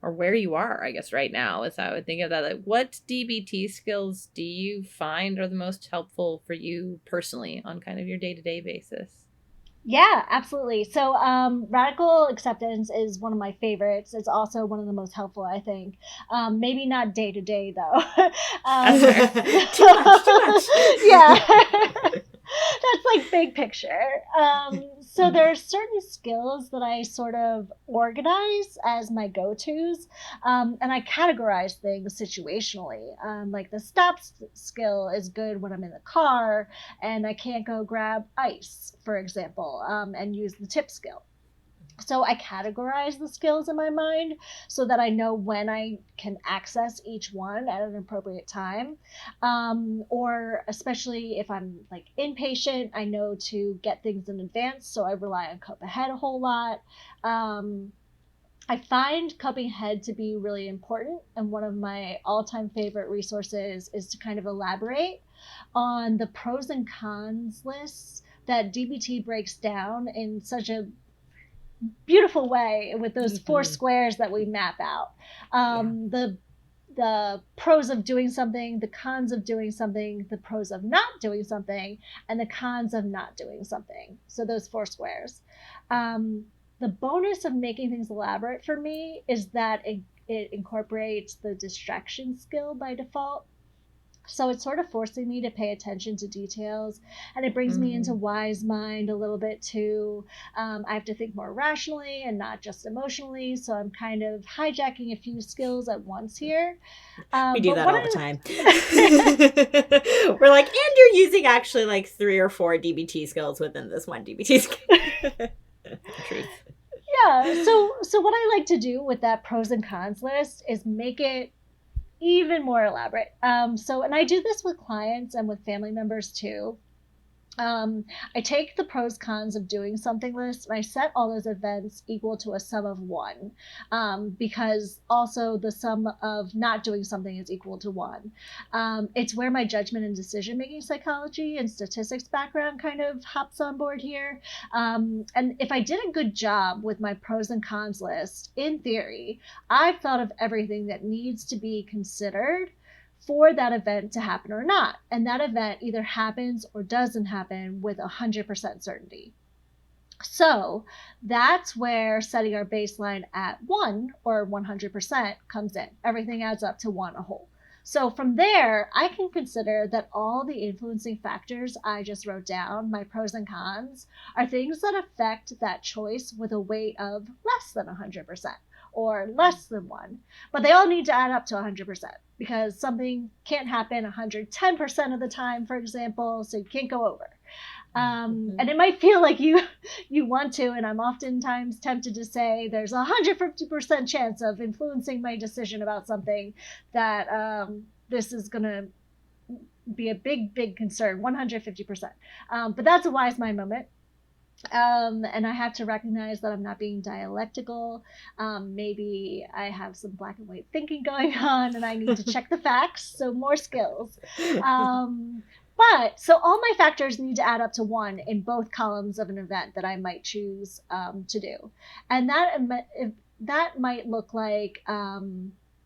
or where you are, I guess, right now, is how I would think of that. Like, what DBT skills do you find are the most helpful for you personally on kind of your day-to-day basis? Yeah, absolutely. So radical acceptance is one of my favorites. It's also one of the most helpful, I think. Maybe not day to day, though. Too much. Yeah. That's like big picture. So there are certain skills that I sort of organize as my go-tos, and I categorize things situationally. Like the stop skill is good when I'm in the car and I can't go grab ice, for example, and use the tip skill. So I categorize the skills in my mind so that I know when I can access each one at an appropriate time. Or especially if I'm like inpatient, I know to get things in advance. So I rely on Cope Ahead a whole lot. I find Coping Ahead to be really important. And one of my all-time favorite resources is to kind of elaborate on the pros and cons lists that DBT breaks down in such a beautiful way with those 4 squares that we map out. The pros of doing something, the cons of doing something, the pros of not doing something, and the cons of not doing something. So those 4 squares. The bonus of making things elaborate for me is that it incorporates the distraction skill by default. So it's sort of forcing me to pay attention to details, and it brings me into wise mind a little bit too. I have to think more rationally and not just emotionally. So I'm kind of hijacking a few skills at once here. We do that all the time. We're like, and you're using actually like 3 or 4 DBT skills within this one DBT skill. Truth. Yeah. So what I like to do with that pros and cons list is make it even more elaborate. And I do this with clients and with family members too. I take the pros cons of doing something list and I set all those events equal to a sum of 1, because also the sum of not doing something is equal to 1. It's where my judgment and decision making psychology and statistics background kind of hops on board here. And if I did a good job with my pros and cons list, in theory, I've thought of everything that needs to be considered for that event to happen or not. And that event either happens or doesn't happen with 100% certainty. So that's where setting our baseline at 1 or 100% comes in. Everything adds up to 1 a whole. So from there, I can consider that all the influencing factors I just wrote down, my pros and cons, are things that affect that choice with a weight of less than 100%. Or less than 1, but they all need to add up to 100% because something can't happen 110% of the time, for example, so you can't go over. And it might feel like you want to, and I'm oftentimes tempted to say there's 150% chance of influencing my decision about something, that this is going to be a big concern, 150%. But that's a wise mind moment. And I have to recognize that I'm not being dialectical. Maybe I have some black and white thinking going on and I need to check the facts. So more skills. But so all my factors need to add up to 1 in both columns of an event that I might choose to do. And that might look like,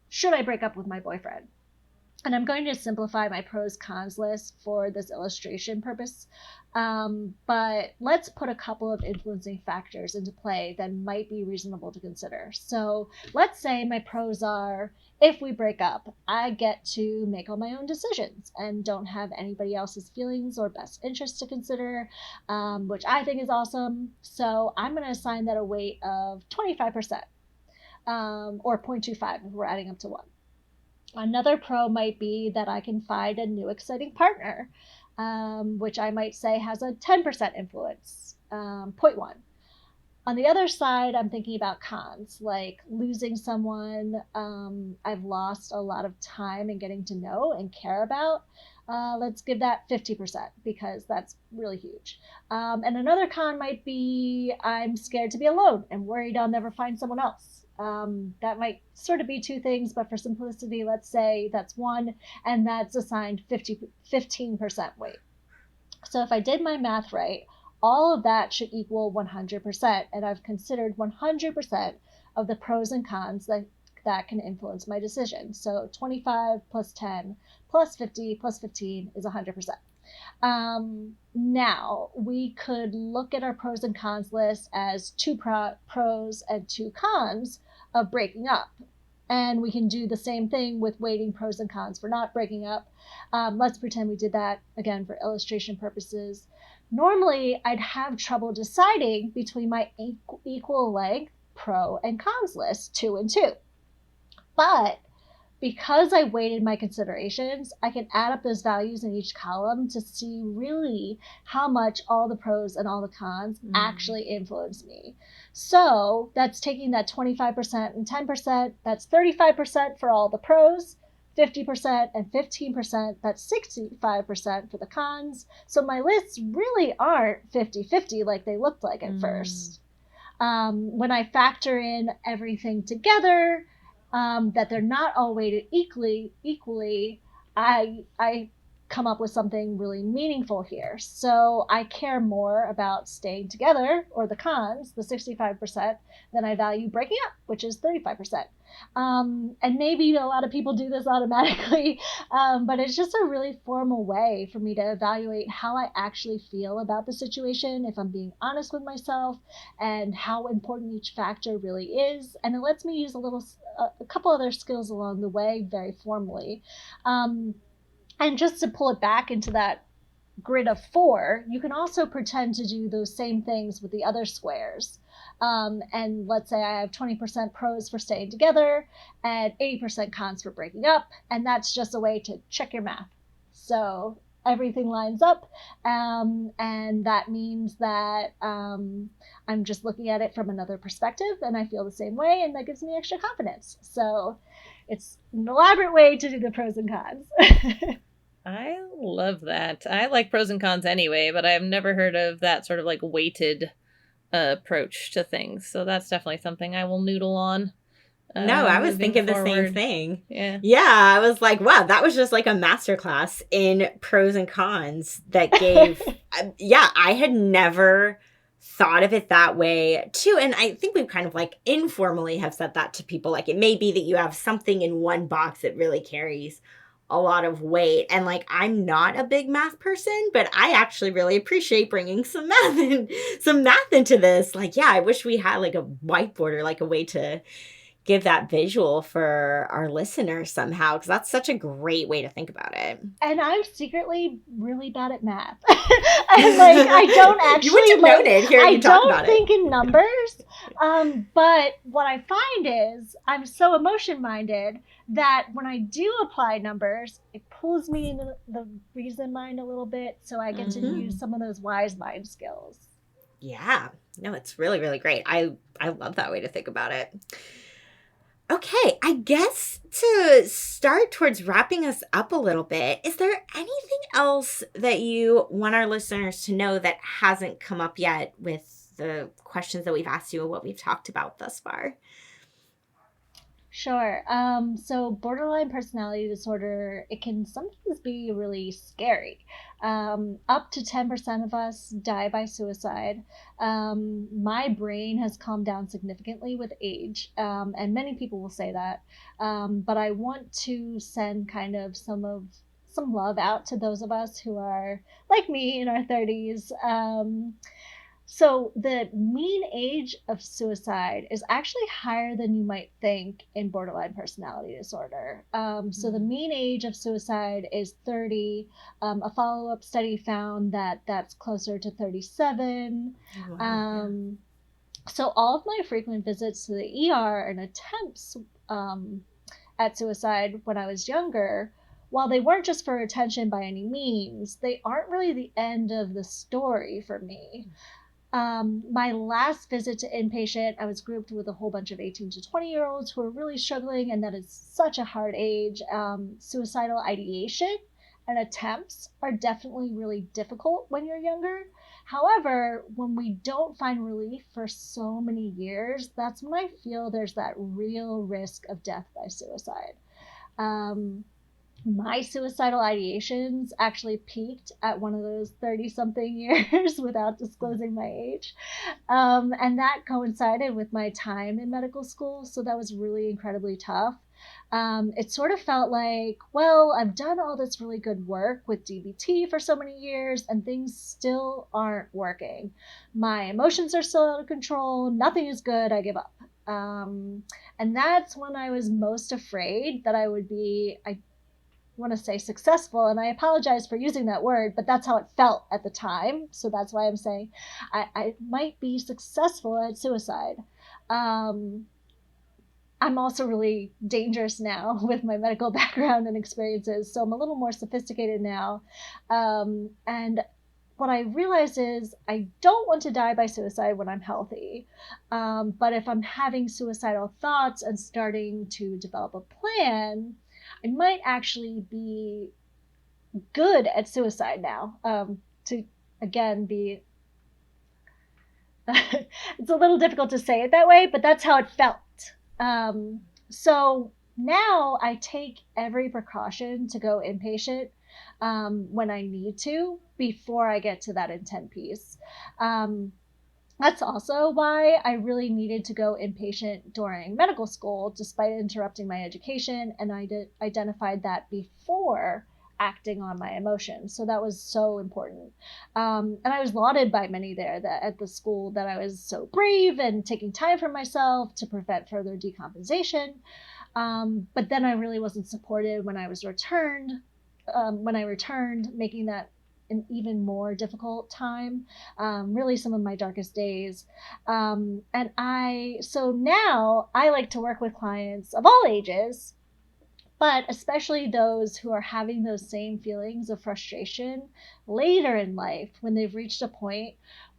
should I break up with my boyfriend? And I'm going to simplify my pros cons list for this illustration purpose. But let's put a couple of influencing factors into play that might be reasonable to consider. So let's say my pros are, if we break up, I get to make all my own decisions and don't have anybody else's feelings or best interests to consider, which I think is awesome. So I'm going to assign that a weight of 25%, or 0.25 if we're adding up to 1. Another pro might be that I can find a new exciting partner, which I might say has a 10% influence, 0.1. On the other side, I'm thinking about cons, like losing someone I've lost a lot of time in getting to know and care about. Let's give that 50% because that's really huge. And another con might be I'm scared to be alone and worried I'll never find someone else. That might sort of be 2 things, but for simplicity, let's say that's 1, and that's assigned 15% weight. So if I did my math right, all of that should equal 100%, and I've considered 100% of the pros and cons that can influence my decision. So 25 plus 10 plus 50 plus 15 is 100%. Now, we could look at our pros and cons list as 2 pros and 2 cons of breaking up. And we can do the same thing with weighting pros and cons for not breaking up. Let's pretend we did that again for illustration purposes. Normally, I'd have trouble deciding between my equal length pro and cons list, 2 and 2. But because I weighted my considerations, I can add up those values in each column to see really how much all the pros and all the cons actually influence me. So that's taking that 25% and 10%, that's 35% for all the pros, 50% and 15%, that's 65% for the cons. So my lists really aren't 50-50 like they looked like at first. When I factor in everything together, that they're not all weighted equally, I come up with something really meaningful here. So I care more about staying together, or the cons, the 65%, than I value breaking up, which is 35%. And maybe a lot of people do this automatically, but it's just a really formal way for me to evaluate how I actually feel about the situation, if I'm being honest with myself, and how important each factor really is. And it lets me use a couple other skills along the way very formally. And just to pull it back into that grid of 4, you can also pretend to do those same things with the other squares. And let's say I have 20% pros for staying together and 80% cons for breaking up. And that's just a way to check your math. So everything lines up. And that means that I'm just looking at it from another perspective, and I feel the same way, and that gives me extra confidence. So it's an elaborate way to do the pros and cons. I love that. I like pros and cons anyway, but I've never heard of that sort of like weighted approach to things. So that's definitely something I will noodle on. No, I was thinking the same thing. Yeah. Yeah, I was like, wow, that was just like a masterclass in pros and cons that gave, I had never thought of it that way too. And I think we've kind of like informally have said that to people. Like, it may be that you have something in one box that really carries a lot of weight. And like, I'm not a big math person, but I actually really appreciate bringing some math into this. Like, yeah, I wish we had like a whiteboard or like a way to give that visual for our listeners somehow, because that's such a great way to think about it. And I'm secretly really bad at math. And like, I don't actually you wouldn't have known it hearing you talk about it. I don't think in numbers. But what I find is I'm so emotion minded that when I do apply numbers, it pulls me into the reason mind a little bit, so I get to use some of those wise mind skills. Yeah, no, it's really, really great. I love that way to think about it. Okay, I guess to start towards wrapping us up a little bit, is there anything else that you want our listeners to know that hasn't come up yet with the questions that we've asked you and what we've talked about thus far? Sure. So borderline personality disorder, it can sometimes be really scary. Up to 10% of us die by suicide. My brain has calmed down significantly with age, and many people will say that. But I want to send kind of some love out to those of us who are like me in our 30s. So the mean age of suicide is actually higher than you might think in borderline personality disorder. So the mean age of suicide is 30. A follow-up study found that that's closer to 37. Oh, wow. So all of my frequent visits to the ER and attempts at suicide when I was younger, while they weren't just for attention by any means, they aren't really the end of the story for me. My last visit to inpatient, I was grouped with a whole bunch of 18 to 20-year-olds who are really struggling, and that is such a hard age. Suicidal ideation and attempts are definitely really difficult when you're younger. However, when we don't find relief for so many years, that's when I feel there's that real risk of death by suicide. Um, my suicidal ideations actually peaked at one of those 30 something years without disclosing my age. And that coincided with my time in medical school. So that was really incredibly tough. It sort of felt like, well, I've done all this really good work with DBT for so many years and things still aren't working. My emotions are still out of control. Nothing is good. I give up. And that's when I was most afraid that I would be, I want to say successful, and I apologize for using that word, but that's how it felt at the time. So that's why I'm saying I might be successful at suicide. I'm also really dangerous now with my medical background and experiences, so I'm a little more sophisticated now. And what I realize is I don't want to die by suicide when I'm healthy. But if I'm having suicidal thoughts and starting to develop a plan, I might actually be good at suicide now. To again be, it's a little difficult to say it that way, but that's how it felt. So now I take every precaution to go inpatient when I need to before I get to that intent piece. That's also why I really needed to go inpatient during medical school, despite interrupting my education. And I identified that before acting on my emotions. So that was so important. And I was lauded by many there that at the school that I was so brave and taking time for myself to prevent further decompensation. But then I really wasn't supported when I was returned. When I returned, making that an even more difficult time, really some of my darkest days. So now I like to work with clients of all ages, but especially those who are having those same feelings of frustration later in life when they've reached a point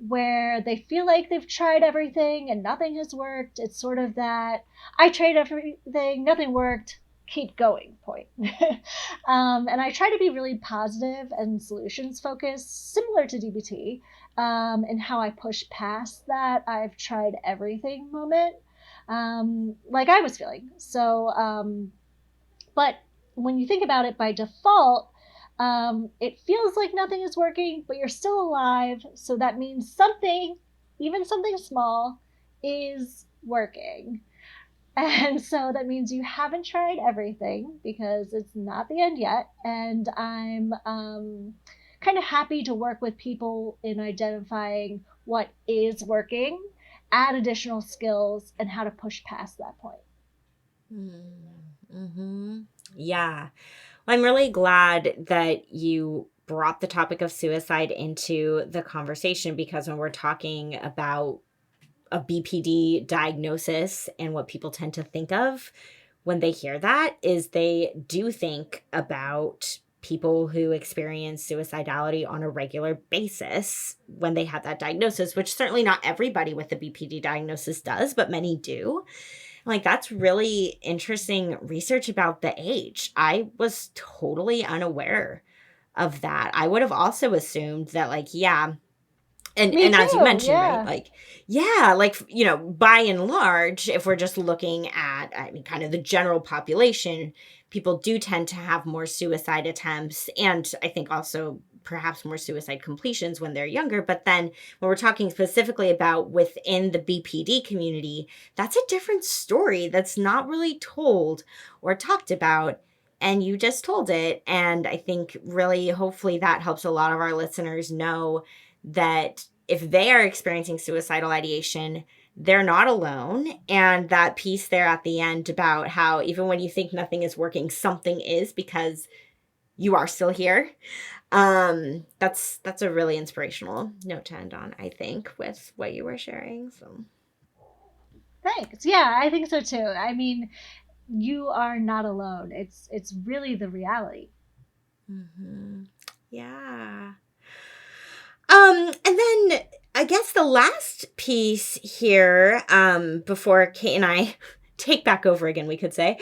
where they feel like they've tried everything and nothing has worked. It's sort of that I tried everything, nothing worked, keep going point. And I try to be really positive and solutions focused, similar to DBT, in how I push past that I've tried everything moment, like I was feeling. So, but when you think about it by default, it feels like nothing is working, but you're still alive. So that means something, even something small, is working. And so that means you haven't tried everything because it's not the end yet. And I'm kind of happy to work with people in identifying what is working, add additional skills, and how to push past that point. Mm-hmm. Yeah. Well, I'm really glad that you brought the topic of suicide into the conversation, because when we're talking about a BPD diagnosis and what people tend to think of when they hear that is they do think about people who experience suicidality on a regular basis when they have that diagnosis, which certainly not everybody with the BPD diagnosis does, but many do. Like, that's really interesting research about the age. I was totally unaware of that. I would have also assumed that, like, yeah, And Me as you too. mentioned, right, Yeah. like, yeah, like, you know, by and large, if we're just looking at, I mean, kind of the general population, people do tend to have more suicide attempts, and I think also perhaps more suicide completions when they're younger. But then when we're talking specifically about within the BPD community, that's a different story that's not really told or talked about. And you just told it. And I think really, hopefully, that helps a lot of our listeners know that if they are experiencing suicidal ideation, they're not alone. And that piece there at the end about how even when you think nothing is working, something is, because you are still here. That's a really inspirational note to end on, I think, with what you were sharing. So Thanks. Yeah, I think so too. I mean, you are not alone. It's really the reality. yeah. And then I guess the last piece here, before Kate and I take back over again, we could say,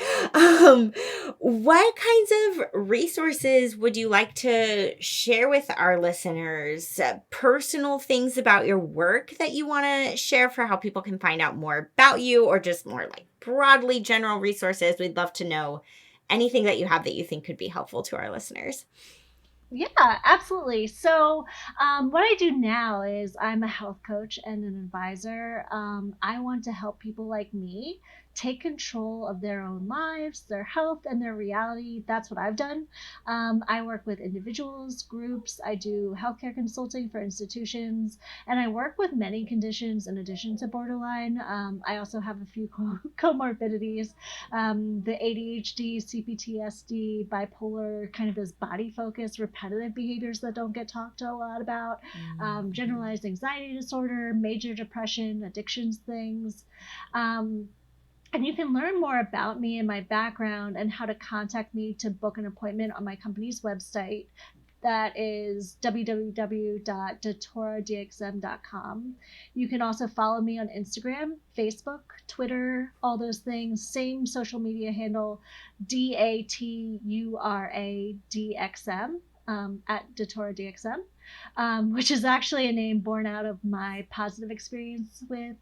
what kinds of resources would you like to share with our listeners? Personal things about your work that you want to share for how people can find out more about you, or just more like broadly general resources? We'd love to know anything that you have that you think could be helpful to our listeners. Yeah, absolutely. So, what I do now is I'm a health coach and an advisor. I want to help people like me take control of their own lives, their health, and their reality. That's what I've done. I work with individuals, groups, I do healthcare consulting for institutions, and I work with many conditions in addition to borderline. I also have a few comorbidities, the ADHD, CPTSD, bipolar, kind of those body focused, repetitive behaviors that don't get talked a lot about, generalized anxiety disorder, major depression, addictions things. And you can learn more about me and my background and how to contact me to book an appointment on my company's website. That is www.datoradxm.com. You can also follow me on Instagram, Facebook, Twitter, all those things. Same social media handle, DATURADXM, at DatoraDXM, which is actually a name born out of my positive experience with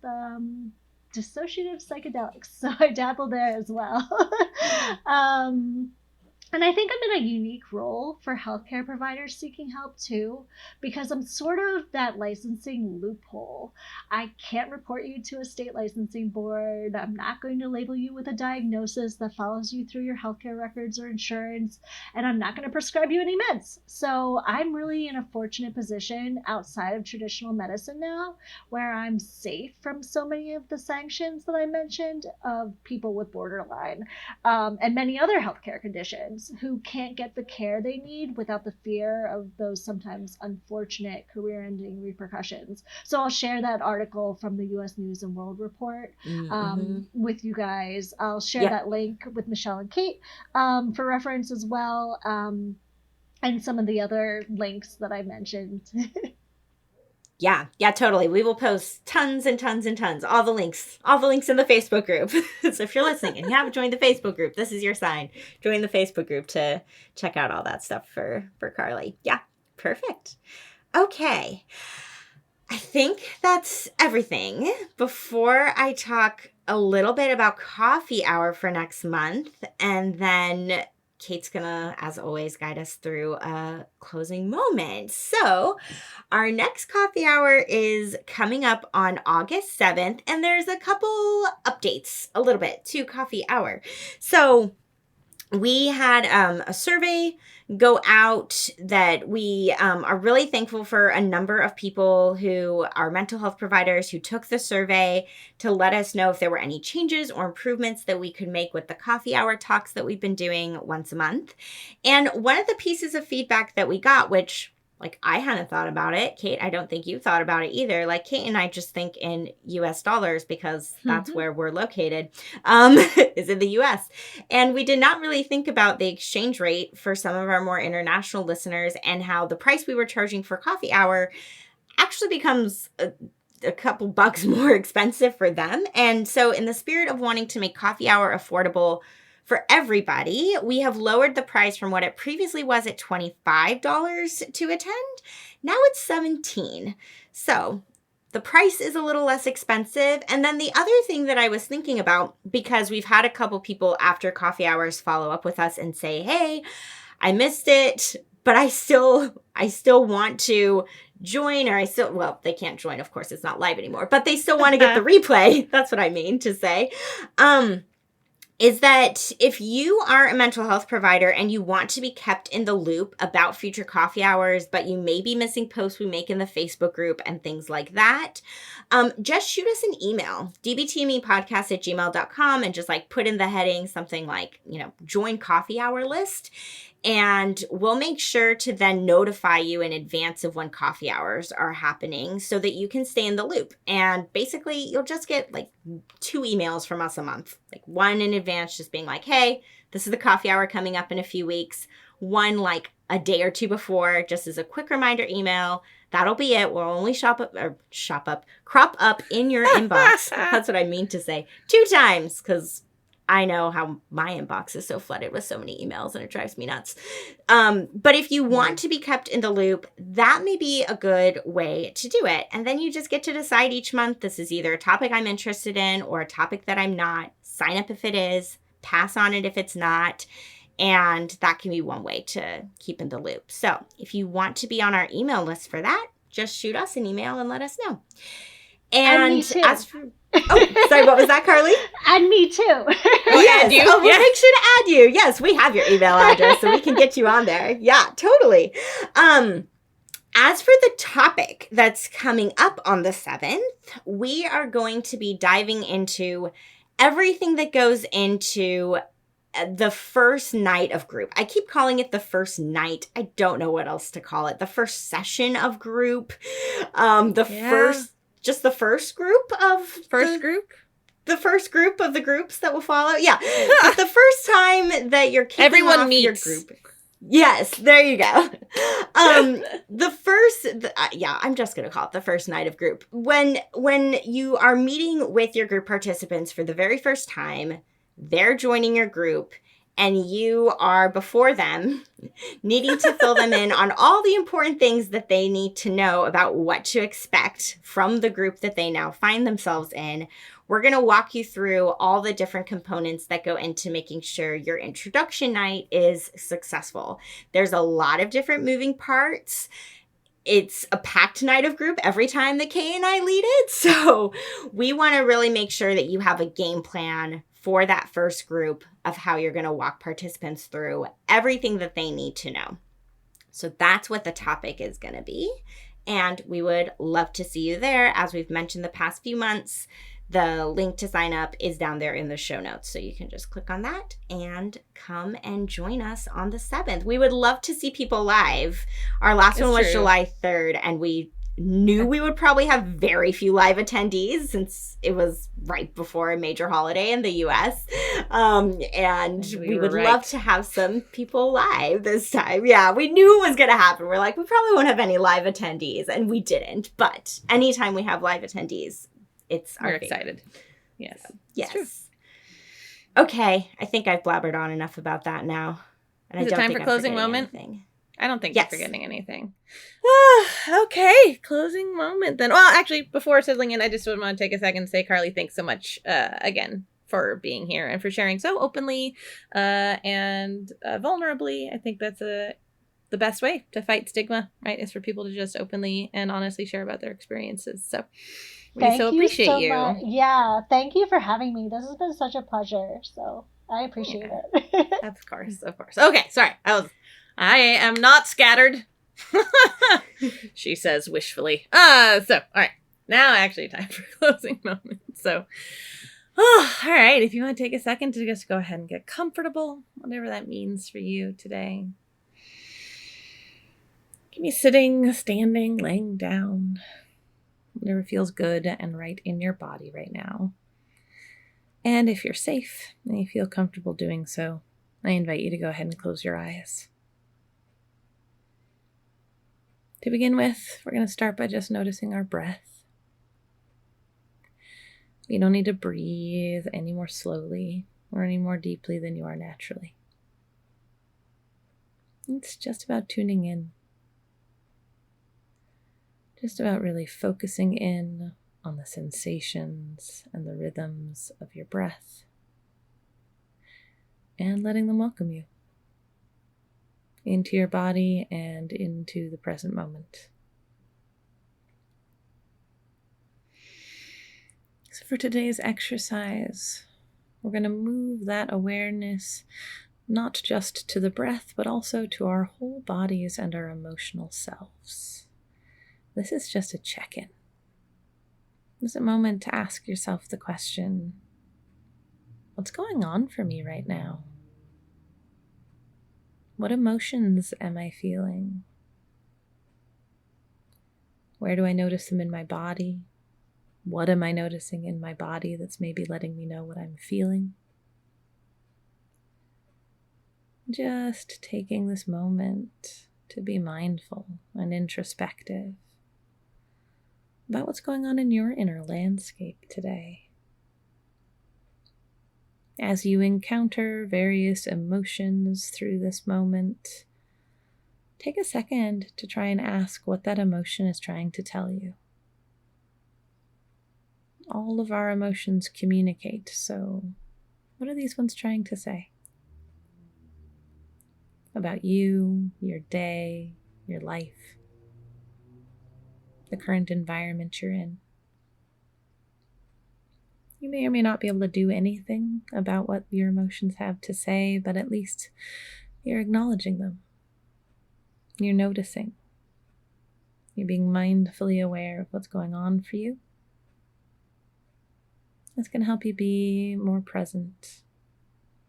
dissociative psychedelics. So I dabble there as well. And I think I'm in a unique role for healthcare providers seeking help too, because I'm sort of that licensing loophole. I can't report you to a state licensing board. I'm not going to label you with a diagnosis that follows you through your healthcare records or insurance, and I'm not going to prescribe you any meds. So I'm really in a fortunate position outside of traditional medicine now, where I'm safe from so many of the sanctions that I mentioned of people with borderline, and many other healthcare conditions who can't get the care they need without the fear of those sometimes unfortunate career-ending repercussions. So I'll share that article from the U.S. News and World Report with you guys. I'll share that link with Michelle and Kate for reference as well, and some of the other links that I mentioned. Yeah, totally. We will post tons and tons and tons. All the links in the Facebook group. So if you're listening and you haven't joined the Facebook group, this is your sign. Join the Facebook group to check out all that stuff for Carly. Yeah, perfect. Okay. I think that's everything. Before I talk a little bit about coffee hour for next month, and then Kate's gonna, as always, guide us through a closing moment. So our next coffee hour is coming up on August 7th, and there's a couple updates a little bit to coffee hour. So we had a survey go out that we are really thankful for a number of people who are mental health providers who took the survey to let us know if there were any changes or improvements that we could make with the coffee hour talks that we've been doing once a month. And one of the pieces of feedback that we got, which like I hadn't thought about it, Kate, I don't think you thought about it either. Like Kate and I just think in US dollars because that's where we're located, is in the US. And we did not really think about the exchange rate for some of our more international listeners and how the price we were charging for coffee hour actually becomes a couple bucks more expensive for them. And so in the spirit of wanting to make coffee hour affordable For everybody, we have lowered the price from what it previously was at $25 to attend. Now it's $17. So the price is a little less expensive. And then the other thing that I was thinking about, because we've had a couple people after coffee hours follow up with us and say, hey, I missed it, but I still want to join, or well, they can't join, of course, it's not live anymore, but they still want to get the replay. That's what I mean to say. Is that if you are a mental health provider and you want to be kept in the loop about future coffee hours, but you may be missing posts we make in the Facebook group and things like that, just shoot us an email, dbtmepodcast@gmail.com, and just like put in the heading something like, join coffee hour list. And we'll make sure to then notify you in advance of when coffee hours are happening so that you can stay in the loop. And basically, you'll just get like 2 emails from us a month. Like one in advance just being like, hey, this is the coffee hour coming up in a few weeks. One like a day or two before, just as a quick reminder email. That'll be it. We'll only crop up in your inbox. That's what I mean to say. 2 times, because I know how my inbox is so flooded with so many emails and it drives me nuts. But if you want to be kept in the loop, that may be a good way to do it. And then you just get to decide each month, this is either a topic I'm interested in or a topic that I'm not. Sign up if it is, pass on it if it's not. And that can be one way to keep in the loop. So if you want to be on our email list for that, just shoot us an email and let us know. And as for... Oh, sorry, what was that, Carly? And me too. Yes. We'll make sure to add you. Yes, we have your email address, so we can get you on there. Yeah, totally. As for the topic that's coming up on the 7th, we are going to be diving into everything that goes into the first night of group. I keep calling it the first night. I don't know what else to call it. The first session of group. The first group of the first group of the groups that will follow. Yeah. The first time that you're kicking everyone off meets your group. Yes, there you go. I'm just going to call it the first night of group. When you are meeting with your group participants for the very first time, they're joining your group, and you are before them needing to fill them in on all the important things that they need to know about what to expect from the group that they now find themselves in. We're going to walk you through all the different components that go into making sure your introduction night is successful. There's a lot of different moving parts. It's a packed night of group every time that Kay and I lead it. So we want to really make sure that you have a game plan for that first group of how you're going to walk participants through everything that they need to know. So that's what the topic is going to be. And we would love to see you there. As we've mentioned the past few months, the link to sign up is down there in the show notes. So you can just click on that and come and join us on the 7th. We would love to see people live. Our last one was July 3rd, and we knew we would probably have very few live attendees since it was right before a major holiday in the US. And we would love to have some people live this time. Yeah, we knew it was going to happen. We're like, we probably won't have any live attendees, and we didn't. But anytime we have live attendees, we're excited. Yes. Yes. Okay, I think I've blabbered on enough about that now. And Is it time for closing moment? Anything. I don't think you're forgetting anything. Okay, closing moment then. Well, actually, before settling in, I just want to take a second to say, Carly, thanks so much again for being here and for sharing so openly and vulnerably. I think that's the best way to fight stigma, right? Is for people to just openly and honestly share about their experiences. So we appreciate you. Much. Yeah, thank you for having me. This has been such a pleasure. So I appreciate it. Of course. Okay, sorry. I am not scattered. She says wishfully. All right. Now actually time for closing moment. So, all right. If you want to take a second to just go ahead and get comfortable, whatever that means for you today. Can be sitting, standing, laying down, whatever feels good and right in your body right now. And if you're safe and you feel comfortable doing so, I invite you to go ahead and close your eyes. To begin with, we're going to start by just noticing our breath. You don't need to breathe any more slowly. or any more deeply than you are naturally. It's just about tuning in. Just about really focusing in on the sensations and the rhythms of your breath and letting them welcome you into your body and into the present moment. So for today's exercise, we're going to move that awareness not just to the breath, but also to our whole bodies and our emotional selves. This is just a check-in. It's a moment to ask yourself the question, what's going on for me right now? What emotions am I feeling? Where do I notice them in my body? What am I noticing in my body that's maybe letting me know what I'm feeling? Just taking this moment to be mindful and introspective about what's going on in your inner landscape today. As you encounter various emotions through this moment, take a second to try and ask what that emotion is trying to tell you. All of our emotions communicate, so what are these ones trying to say? About you, your day, your life, the current environment you're in. You may or may not be able to do anything about what your emotions have to say, but at least you're acknowledging them. You're noticing. You're being mindfully aware of what's going on for you. That's going to help you be more present,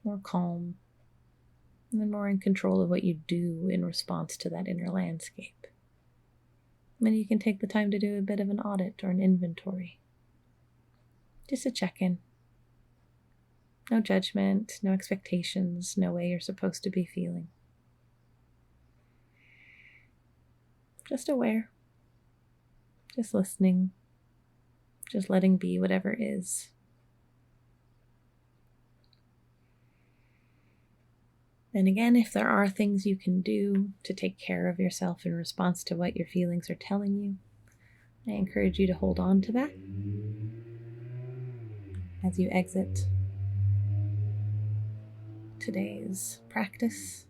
more calm, and then more in control of what you do in response to that inner landscape. Then you can take the time to do a bit of an audit or an inventory. Just a check-in. No judgment, no expectations, no way you're supposed to be feeling. Just aware. Just listening. Just letting be whatever is. Then again, if there are things you can do to take care of yourself in response to what your feelings are telling you, I encourage you to hold on to that as you exit today's practice.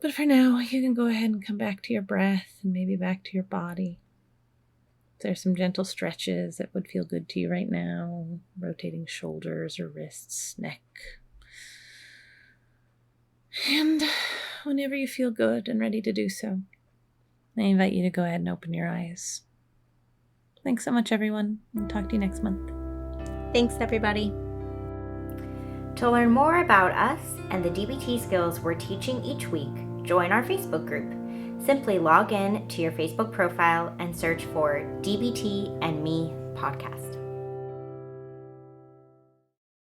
But for now, you can go ahead and come back to your breath and maybe back to your body. There's some gentle stretches that would feel good to you right now, rotating shoulders or wrists, neck. And whenever you feel good and ready to do so, I invite you to go ahead and open your eyes. Thanks so much, everyone. I'll talk to you next month. Thanks, everybody. To learn more about us and the DBT skills we're teaching each week, join our Facebook group. Simply log in to your Facebook profile and search for DBT and Me podcast.